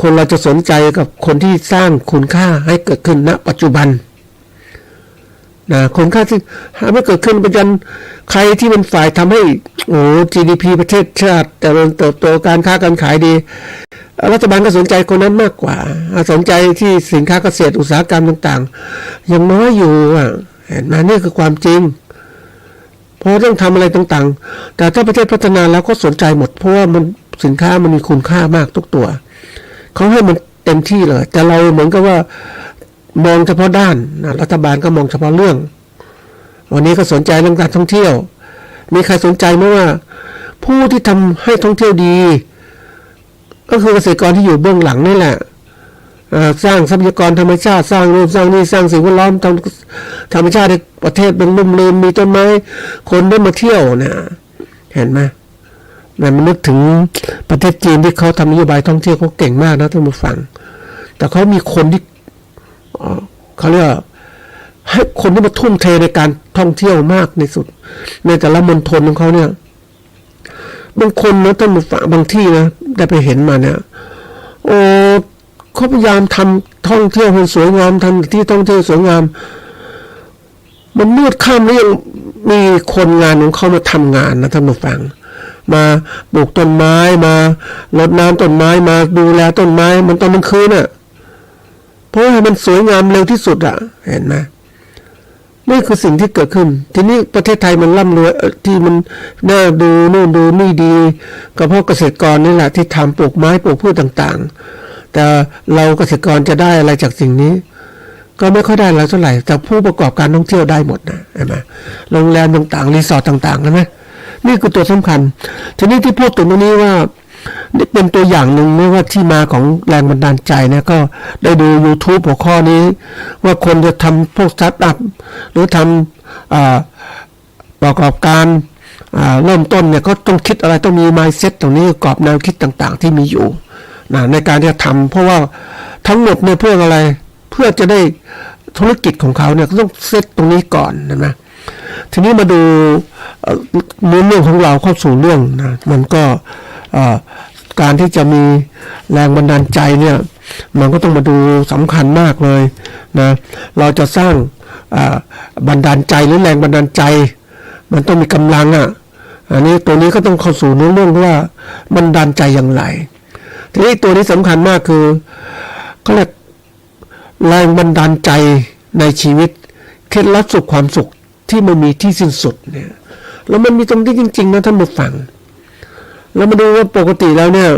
คนเราจะสนใจกับคนที่สร้างคุณค่าให้เกิดขึ้นณปัจจุบันนะคุณค่าที่ไม่เกิดขึ้นเป็นยันใครที่เป็นฝ่ายทำให้GDP ประเทศชาติแต่มันเติบโตการค้าการขายดีรัฐบาลก็สนใจคนนั้นมากกว่าสนใจที่สินค้าเกษตรอุตสาหกรรมต่างๆยังน้อยอยู่เห็นไหมนี่คือความจริงเพราะต้องทำอะไรต่างๆแต่ถ้าประเทศพัฒนาแล้วก็สนใจหมดเพราะว่ามันสินค้ามันมีคุณค่ามากทุกตัวเขาให้มันเต็มที่เลยแต่เราเหมือนกับว่ามองเฉพาะด้านรัฐบาลก็มองเฉพาะเรื่องวันนี้ก็สนใจเรื่องการท่องเที่ยวมีใครสนใจไหมว่าผู้ที่ทำให้ท่องเที่ยวดีก็คือเกษตรกรที่อยู่เบื้องหลังนี่แหละสร้างทรัพยากรธรรมชาติสร้างรูปสร้างนี่สร้างสิ่งแวดล้อมธรรมชาติในประเทศเป็นลุ่มลื่นมีต้นไม้คนได้มาเที่ยวนะเห็นไหมมันนึกถึงประเทศจีนที่เขาทำนโยบายท่องเที่ยวเขาเก่งมากนะท่านผู้ฟังแต่เขามีคนที่เขาเรียกให้คนที่มาทุ่มเทในการท่องเที่ยวมากในสุดในแต่ละมณฑลของเขาเนี่ยบางคนนะท่านผู้ฟังบางที่นะได้ไปเห็นมาเนี่ยเขาพยายามทำท่องเที่ยวให้สวยงามทำที่ท่องเที่ยวสวยงามมันมืดค่ำแล้วยังมีคนงานของเขามาทำงานนะท่านผู้ฟังมาปลูกต้นไม้มารดน้ำต้นไม้มาดูแลต้นไม้มันตอนกลางคืนน่ะเพราะให้มันสวยงามเร็วที่สุดเห็นไหมนี่คือสิ่งที่เกิดขึ้นทีนี้ประเทศไทยมันร่ำรวยที่มันน่าดูนู่นดูนี่ดีก็เพราะเกษตรกรนี่แหละที่ทำปลูกไม้ปลูกพืชต่างๆแต่เราเกษตรกรจะได้อะไรจากสิ่งนี้ก็ไม่ค่อยได้แล้วเท่าไหร่แต่ผู้ประกอบการท่องเที่ยวได้หมดนะเห็นไหมโรงแรมต่างๆรีสอร์ทต่างๆใช่ไหม นี่คือตัวสำคัญทีนี้ที่พูดถึงตรงนี้ว่านี่เป็นตัวอย่างหนึ่งไม่ว่าที่มาของแรงบันดาลใจเนี่ยก็ได้ดู YouTube หัวข้อนี้ว่าคนจะทำพวกสตาร์ทอัพหรือทำประกอบการเริ่มต้นเนี่ยก็ต้องคิดอะไรต้องมี mindset ตรงนี้กรอบแนวคิดต่างๆที่มีอยู่ในการที่จะทำเพราะว่าทั้งหมดเนี่ยเพื่ออะไรเพื่อจะได้ธุรกิจของเขาเนี่ยก็ต้องเซตตรงนี้ก่อนนะทีนี้มาดูเรื่องของเราเข้าสู่เรื่องนะมันก็การที่จะมีแรงบันดาลใจเนี่ยมันก็ต้องมาดูสำคัญมากเลยนะเราจะสร้างบันดาลใจหรือแรงบันดาลใจมันต้องมีกำลังอันนี้ตัวนี้ก็ต้องเข้าสู่เรื่องว่าบันดาลใจอย่างไรทีนี้ตัวนี้สำคัญมากคือเขาเรียกแรงบันดาลใจในชีวิตเคล็ดลับสู่ความสุขที่มันมีที่สิ้นสุดเนี่ยแล้วมันมีตรงที่จริงๆนะท่านผู้ฟังแล้วมาดูว่าปกติแล้วเนี่ย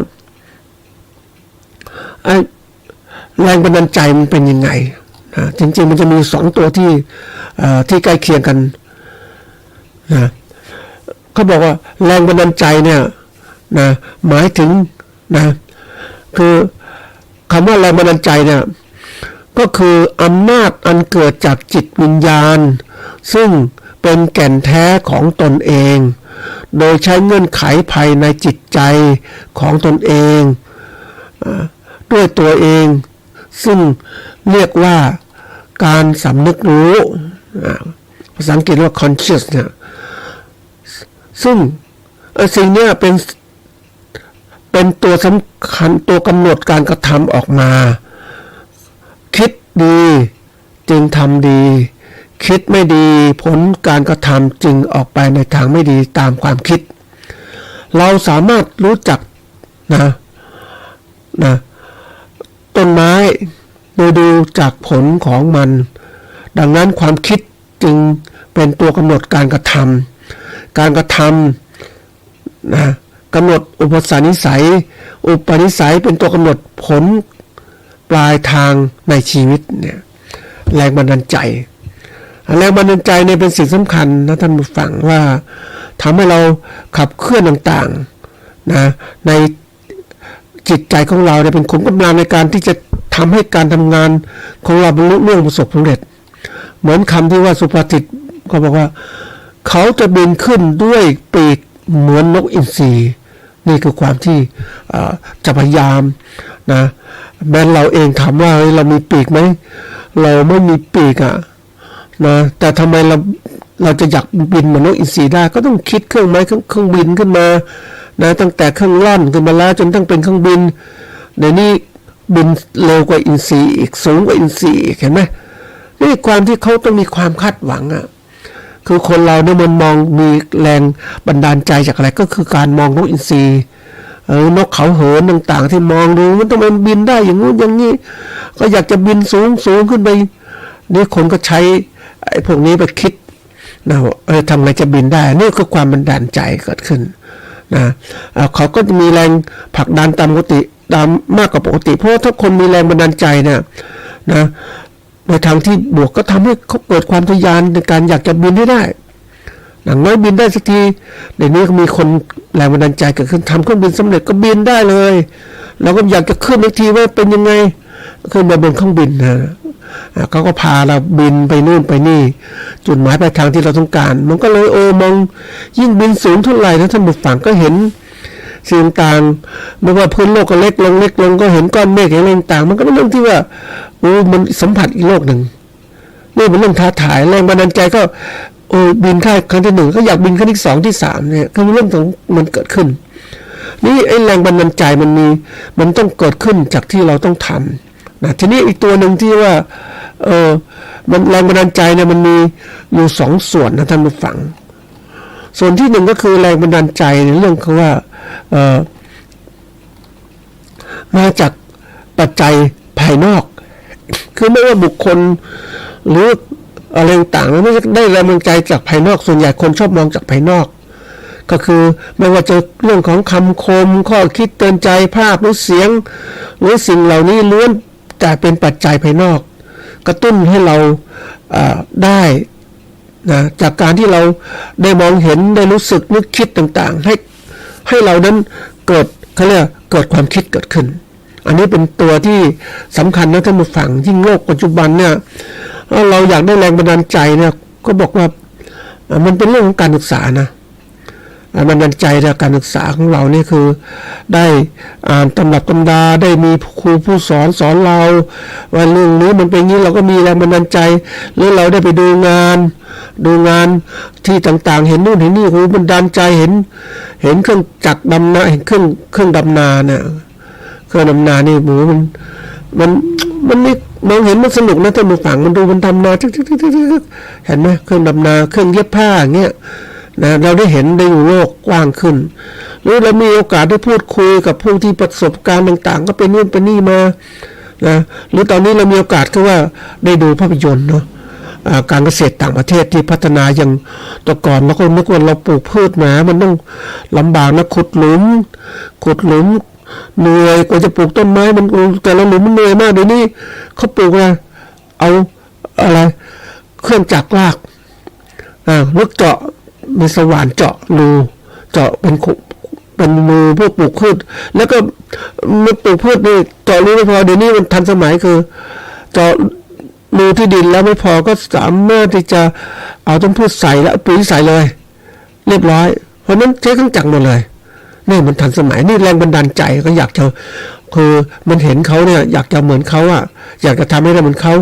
แรงบันดาลใจมันเป็นยังไงจริงๆมันจะมี2ตัวที่ใกล้เคียงกันนะเขาบอกว่าแรงบันดาลใจเนี่ยนะหมายถึงนะคือคำว่าแรงบันดาลใจเนี่ยก็คืออำนาจอันเกิดจากจิตวิญญาณซึ่งเป็นแก่นแท้ของตนเองโดยใช้เงื่อนไขภายในจิตใจของตนเองด้วยตัวเองซึ่งเรียกว่าการสำนึกรู้ภาษาอังกฤษเรียกว่า conscious เนี่ยซึ่งสิ่งนี้เป็นตัวสำคัญตัวกำหนดการกระทำออกมาคิดดีจึงทำดีคิดไม่ดีผลการกระทำจึงออกไปในทางไม่ดีตามความคิดเราสามารถรู้จักนะต้นไม้โดยดูจากผลของมันดังนั้นความคิดจึงเป็นตัวกำหนดการกระทำการกระทำนะกำหนดอุปนิสัยอุปนิสัยเป็นตัวกำหนดผลปลายทางในชีวิตเนี่ยแรงบันดาลใจแรงบันดาลใจเนี่ยเป็นสิ่งสำคัญนะท่านผู้ฟังว่าทำให้เราขับเคลื่อนต่างๆนะในจิตใจของเราเนี่ยเป็นขุมกำลังในการที่จะทำให้การทำงานของเราบรรลุเรื่องประสบผลสำเร็จเหมือนคำที่ว่าสุภาษิตก็บอกว่าเขาจะบินขึ้นด้วยปีกเหมือนนกอินทรีนี่คือความที่จะพยายามนะแม้เราเองถามว่าเรามีปีกไหมเราไม่มีปีกนะแต่ทำไมเราจะอยากบินเหมือนนกอินทรีได้ก็ต้องคิดเครื่องบินขึ้นมานะตั้งแต่เครื่องล่อนขึ้นมาแล้วจนตั้งเป็นเครื่องบินเดี๋ยวนี้บินเร็วกว่าอินทรีอีกสูงกว่าอินทรีอีกเห็นไหมนี่ความที่เขาต้องมีความคาดหวังคือคนเราเนี่ยมันมองมีแรงบันดาลใจจากอะไรก็คือการมองนกอินทรีนกเขาเหินต่างๆที่มองดูมันต้องมันบินได้อย่างงู้นอย่างนี้ก็อยากจะบินสูงขึ้นไปนี่คนก็ใช้ไอ้พวกนี้ไปคิดนะทำไงจะบินได้นี่คือความบันดาลใจเกิดขึ้นนะเขาก็จะมีแรงผลักดันตามปกติตามมากกว่าปกติเพราะถ้าคนมีแรงบันดาลใจเนี่ยนะในทางที่บวกก็ทำให้เขาเกิดความทะยานในการอยากจะบินให้ได้อย่างน้อยบินได้สักทีเดี๋ยวนี้ก็มีคนแรงบันดาลใจเกิดขึ้นทำเครื่องบินสำเร็จก็บินได้เลยเราก็อยากจะขึ้นอีกทีว่าเป็นยังไงขึ้นมาบนเครื่องบินนะเขาก็พาเราบินไปนู่นไปนี่จุดหมายปลายทางที่เราต้องการมันก็เลยมองยิ่งบินสูงเท่าไหร่นะท่านผู้ฟังก็เห็นสิ่งต่างไม่ว่าพื้นโลกก็เล็กลงก็เห็นก้อนเมฆเห็นอะไรต่างมันก็เป็นเรื่องที่ว่ามันสัมผัสอีกโลกหนึ่งนี่เป็นเรื่องท้าทายแรงบันดาลใจก็บินครั้งที่1ก็อยากบินครั้งที่2ที่3เนี่ยก็เรื่องของมันเกิดขึ้นนี่ไอ้แรงบันดาลใจมันต้องเกิดขึ้นจากที่เราต้องทำนะทีนี้อีกตัวหนึ่งที่ว่ามันแรงบันดาลใจเนี่ยมันมีอยู่2ส่วนนะท่านผู้ฟังส่วนที่1ก็คือแรงบันดาลใจในเรื่องคือว่ามาจากปัจจัยภายนอกคือไม่ว่าบุคคลหรืออะไรต่างๆไม่ได้แรงบันดาลใจจากภายนอกส่วนใหญ่คนชอบมองจากภายนอกก็คือไม่ว่าจะเรื่องของคำคมข้อคิดเตือนใจภาพหรือเสียงหรือสิ่งเหล่านี้ล้วนแต่เป็นปัจจัยภายนอกกระตุ้นให้เราได้ นะจากการที่เราได้มองเห็นได้รู้สึกนึกคิดต่างๆให้เรานั้นเกิดเขาเรียกเกิดความคิดเกิดขึ้นอันนี้เป็นตัวที่สำคัญนะท่านผู้ฟังยิ่งโลกปัจจุบันเนี่ยเราอยากได้แรงบันดาลใจเนี่ยก็บอกว่ามันเป็นเรื่องของการศึกษานะบันดาลใจจากการศึกษาของเรานี่คือได้อ่านตำรับตำราได้มีครูผู้สอนเราว่าเรื่องนี้มันเป็นอย่างนี้เราก็มีแรงบันดาลใจหรือเราได้ไปดูงานที่ต่างๆเห็นนู่นเห็นนี่ครูบันดาลใจเห็นเครื่องจักรดำนาเห็นเครื่องดำนาเนี่ยเครื่องดำนานี่หมูมันนี่มองเห็นมันสนุกนะท่านผู้ฟังมันดูมันทำนาเห็นไหมเครื่องดำนาเครื่องเย็บผ้าอย่างเงี้ยนะเราได้เห็นได้อยู่โลกกว้างขึ้นหรือเรามีโอกาสได้พูดคุยกับผู้ที่ประสบการณ์ต่างๆก็เป็นนู่นเป็นนี่มานะหรือตอนนี้เรามีโอกาสก็ว่าได้ดูภาพยนตร์เนาะการเกษตรต่างประเทศที่พัฒนาอย่างแต่ก่อนเราก็นึกว่าเราปลูกพืชหนามันต้องลำบากนะขุดหลุมเหนื่อยกว่าจะปลูกต้นไม้มันแต่ละหลุมมันเหนื่อยมากเดี๋ยวนี้เขาปลูกเอาอะไรเครื่องจักรลากลึกเจาะมีสว่านเจาะรูเจาะเป็นรูเพื่อปลูกพืชแล้วก็ไม่ปลูกพืชนี่เจาะรูไม่พอเดี๋ยวนี้มันทันสมัยคือเจาะรูที่ดินแล้วไม่พอก็สามารถที่จะเอาต้นพืชใส่แล้วปุ๋ยใส่เลยเรียบร้อยเพราะนั้นใช้เครื่องจักรหมดเลยนี่มันทันสมัยนี่แรงบันดาลใจก็อยากจะคือมันเห็นเขาเนี่ยอยากจะเหมือนเขาอ่ะอยากจะทำให้ได้เหมือนเขา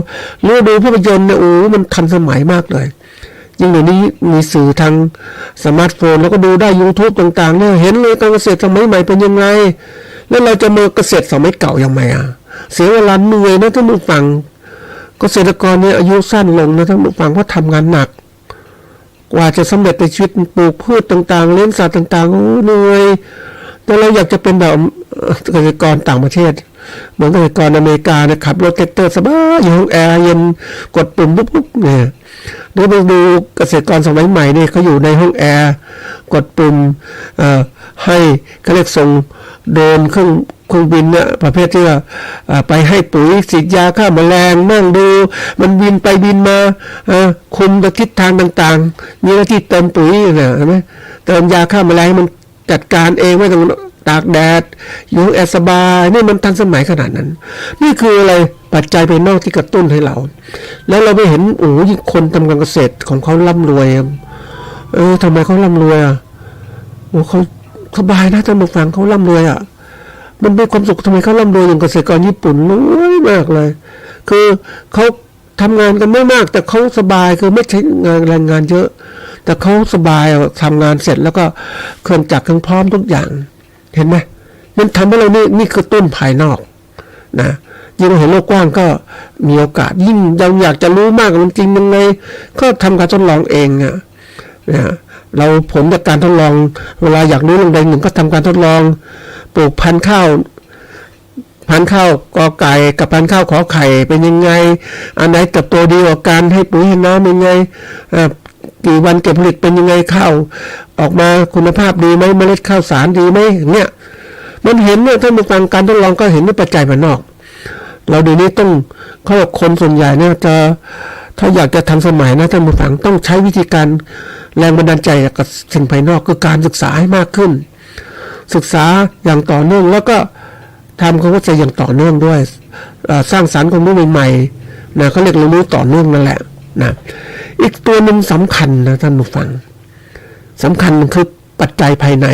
หรือดูภาพยนตร์เนี่ยโอ้มันทันสมัยมากเลยยิ่งเดี๋ยวนี้มีสื่อทางสมาร์ทโฟนแล้วก็ดูได้ YouTube ต่างๆเนี่ยเห็นเลยการเกษตรสมัยใหม่เป็นยังไงแล้วเราจะมาเกษตรสมัยเก่ายังไงเสียเวลาเหนื่อยนะท่านผู้ฟังเกษตรกรเนี่ยอายุสั้นลงนะท่านผู้ฟังเพราะทำงานหนักกว่าจะสำเร็จในชีวิตปลูกพืชต่างๆเลี้ยงสัตว์ต่างๆโอ้เหนื่อยแต่เราอยากจะเป็นแบบเกษตรกรต่างประเทศเหมือนเกษตรกรอเมริกาเนี่ยขับรถแท็กเตอร์สบายอยู่ห้องแอร์เย็นกดปุ่มปุ๊บเนี่ยเดี๋ยวไปดูเกษตรกรสมัยใหม่เนี่ยเขาอยู่ในห้องแอร์กดปุ่มให้เขาเรียกส่งโดรนเครื่องบินเนี่ยประเภทที่ว่าไปให้ปุ๋ยฉีดยาฆ่าแมลงนั่งดูมันบินไปบินมาคุมทิศทางต่างๆมีหน้าที่เติมปุ๋ยเนี่ยเห็นไหมเติมยาฆ่าแมลงมันจัดการเองไม่ต้องตากแดดอยู่แอร์สบายนี่มันทันสมัยขนาดนั้นนี่คืออะไรปัจจัยภายนอกที่กระตุ้นให้เราแล้วเราไปเห็นโอ้ยคนทำการเกษตรของเขาร่ำรวยทำไมเขาร่ำรวยโอ้เขาสบายนะท่านผู้ฟังเขาร่ำรวยมันเป็นความสุขทำไมเขาร่ำรวยอย่างเกษตรกรญี่ปุ่นรวยมากเลยคือเขาทำงานกันไม่มากแต่เขาสบายคือไม่ใช้แรงงานเยอะแต่เขาสบายทำงานเสร็จแล้วก็เครื่องจักรเครื่องพร้อมทุกอย่างเห็นไหมมันทำให้เรานี่คือต้นภายนอกนะยิ่งเราเห็นโลกกว้างก็มีโอกาสยิ่งเราอยากจะรู้มากจริงยังไงก็ทำการทดลองเองนะเราผลจากการทดลองเวลาอยากรู้เรื่องใดหนึ่งก็ทำการทดลองปลูกพันธุ์ข้าวกอไก่กับพันธุ์ข้าวขอไข่เป็นยังไงอันไหนเติบโตดีกว่ากันให้ปุ๋ยให้น้ำเป็นยังไงกี่วันเก็บผลิตเป็นยังไงข้าวออกมาคุณภาพดีไหมเมล็ดข้าวสารดีไหมเนี่ยมันเห็นเนี่ยท่านผู้ฟังการทดลองก็เห็นด้วยปัจจัยภายนอกเราเดี๋ยวนี้ต้องเขาบอกคนส่วนใหญ่เนี่ยจะถ้าอยากจะทันสมัยนะท่านผู้ฟังต้องใช้วิธีการแรงบันดาลใจกับสิ่งภายนอกคือการศึกษาให้มากขึ้นศึกษาอย่างต่อเนื่องแล้วก็ทำความเข้าใจอย่างต่อเนื่องด้วยสร้างสรรค์ความรู้ใหม่ๆนะเขาเรียกรู้ต่อเนื่องนั่นแหละนะอีกตัวหนึ่งสำคัญนะท่านผู้ฟังสำคัญคือปัจจัยภายใน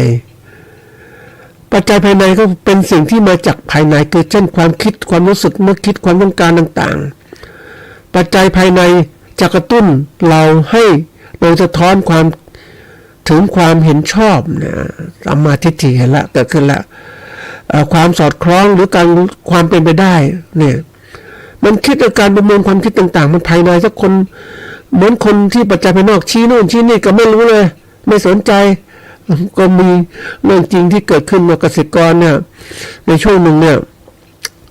ปัจจัยภายในก็เป็นสิ่งที่มาจากภายในคือเช่นความคิดความรู้สึกนึกคิดความต้องการต่างๆปัจจัยภายในจะกระตุ้นเราให้โดยสะท้อนความถึงความเห็นชอบนะสัมมาทิฏฐิเห็นละเกิดขึ้นละความสอดคล้องหรือความเป็นไปได้เนี่ยมันคิดในการประเมินความคิดต่างๆมันภายในสักคนเหมือนคนที่ปัจจัยภายนอกชี้โน่นชี้นี่ก็ไม่รู้เลยไม่สนใจก็มีเรื่องจริงที่เกิดขึ้นกับเกษตรกรเนี่ยในช่วงหนึ่งเนี่ย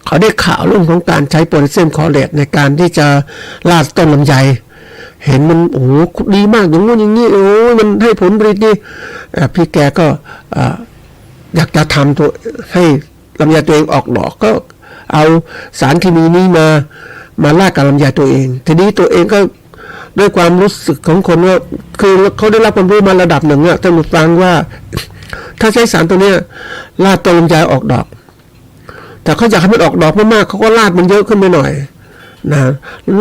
เขาได้ข่าวเรื่องของการใช้โพแทสเซียมคลอเรตในการที่จะลาดต้นลำไยเห็นมันโอ้ดีมากอย่างงู้นอย่างนี้โอ้มันให้ผลผลิตดีพี่แกก็อยากจะทำตัวให้ลำไยตัวเองออกดอกก็เอาสารเคมีนี้มาลาดกับลำไยตัวเองทีนี้ตัวเองก็ ด้วยความรู้สึกของคนว่าคือเขาได้รับความรู้มาระดับหนึ่งท่านผู้ฟังว่าถ้าใช้สารตัวเนี้ยลาดตัวลำไยออกดอกแต่เขาอยากให้มันออกดอกมากๆเขาก็ลาดมันเยอะขึ้นไปหน่อยนะ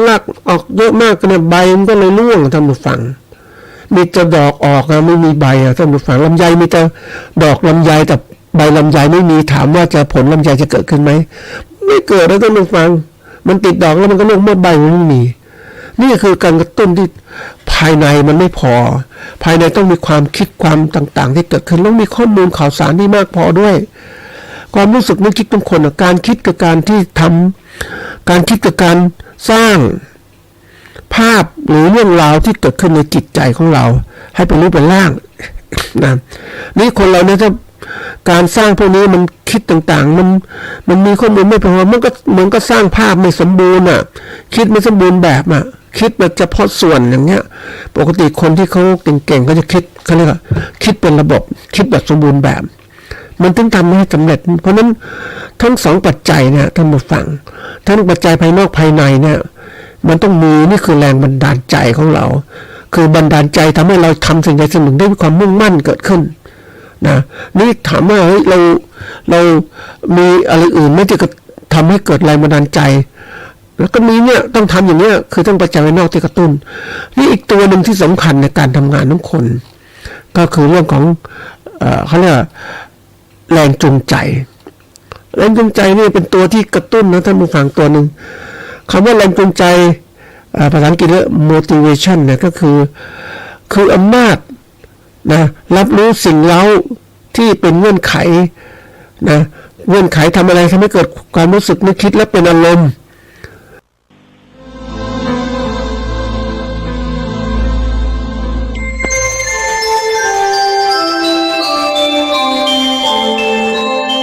ลากออกเยอะมากเนี่ยใบมันก็เลยร่วงท่านผู้ฟังมีแต่ดอกออกนะไม่มีใบท่านผู้ฟังลำไยมีแต่ดอกลำไยแต่ใบลำไยไม่มีถามว่าจะผลลำไยจะเกิดขึ้นไหมไม่เกิดนะท่านผู้ฟังมันติดดอกแล้วมันก็ร่วงหมดใบมันไม่มีนี่คือการกระตุ้นที่ภายในมันไม่พอภายในต้องมีความคิดความต่างๆที่เกิดขึ้นต้องมีข้อมูลข่าวสารที่มากพอด้วยความรู้สึกนึกคิดของคนการคิดกับการที่ทำการคิดกับการสร้างภาพหรือเรื่องราวที่เกิดขึ้นในจิตใจของเราให้เป็นรูปเป็นร่างนะนี่คนเราเนี่ยถ้าการสร้างพวกนี้มันคิดต่างๆมันมีข้อมูลไม่พอมันก็เหมือนก็สร้างภาพไม่สมบูรณ์คิดไม่สมบูรณ์แบบคิดแบบเฉพาะส่วนอย่างเงี้ยปกติคนที่เขาเก่งๆก็จะคิดเขาเรียกว่าคิดเป็นระบบคิดแบบสมบูรณ์แบบมันถึงทำให้สำเร็จเพราะนั้นทั้งสองปัจจัยเนี่ยท่านผู้ฟังทั้งปัจจัยภายนอกภายในเนี่ยมันต้องมีนี่คือแรงบันดาลใจของเราคือบันดาลใจทำให้เราทำสิ่งใดสิ่งหนึ่งได้มีความมุ่งมั่นเกิดขึ้นนะนี่ถามว่าเฮ้ยเรามีอะไรอื่นไม่ที่จะทำให้เกิดแรงบันดาลใจแล้วก็มีเนี่ยต้องทำอย่างเนี้ยคือต้องปัจจัยภายนอกที่กระตุ้นนี่อีกตัวหนึ่งที่สำคัญในการทำงานของคนก็คือเรื่องของเขาเรียกแรงจูงใจแรงจูงใจนี่เป็นตัวที่กระตุ้นนะท่านผู้ฟังตัวหนึ่งคำว่าแรงจูงใจภาษาอังกฤษเรียก motivation เนี่ยก็คืออำนาจนะรับรู้สิ่งเร้าที่เป็นเงื่อนไขนะเงื่อนไขทำอะไรทำให้เกิดความรู้สึกนึกคิดและเป็นอารมณ์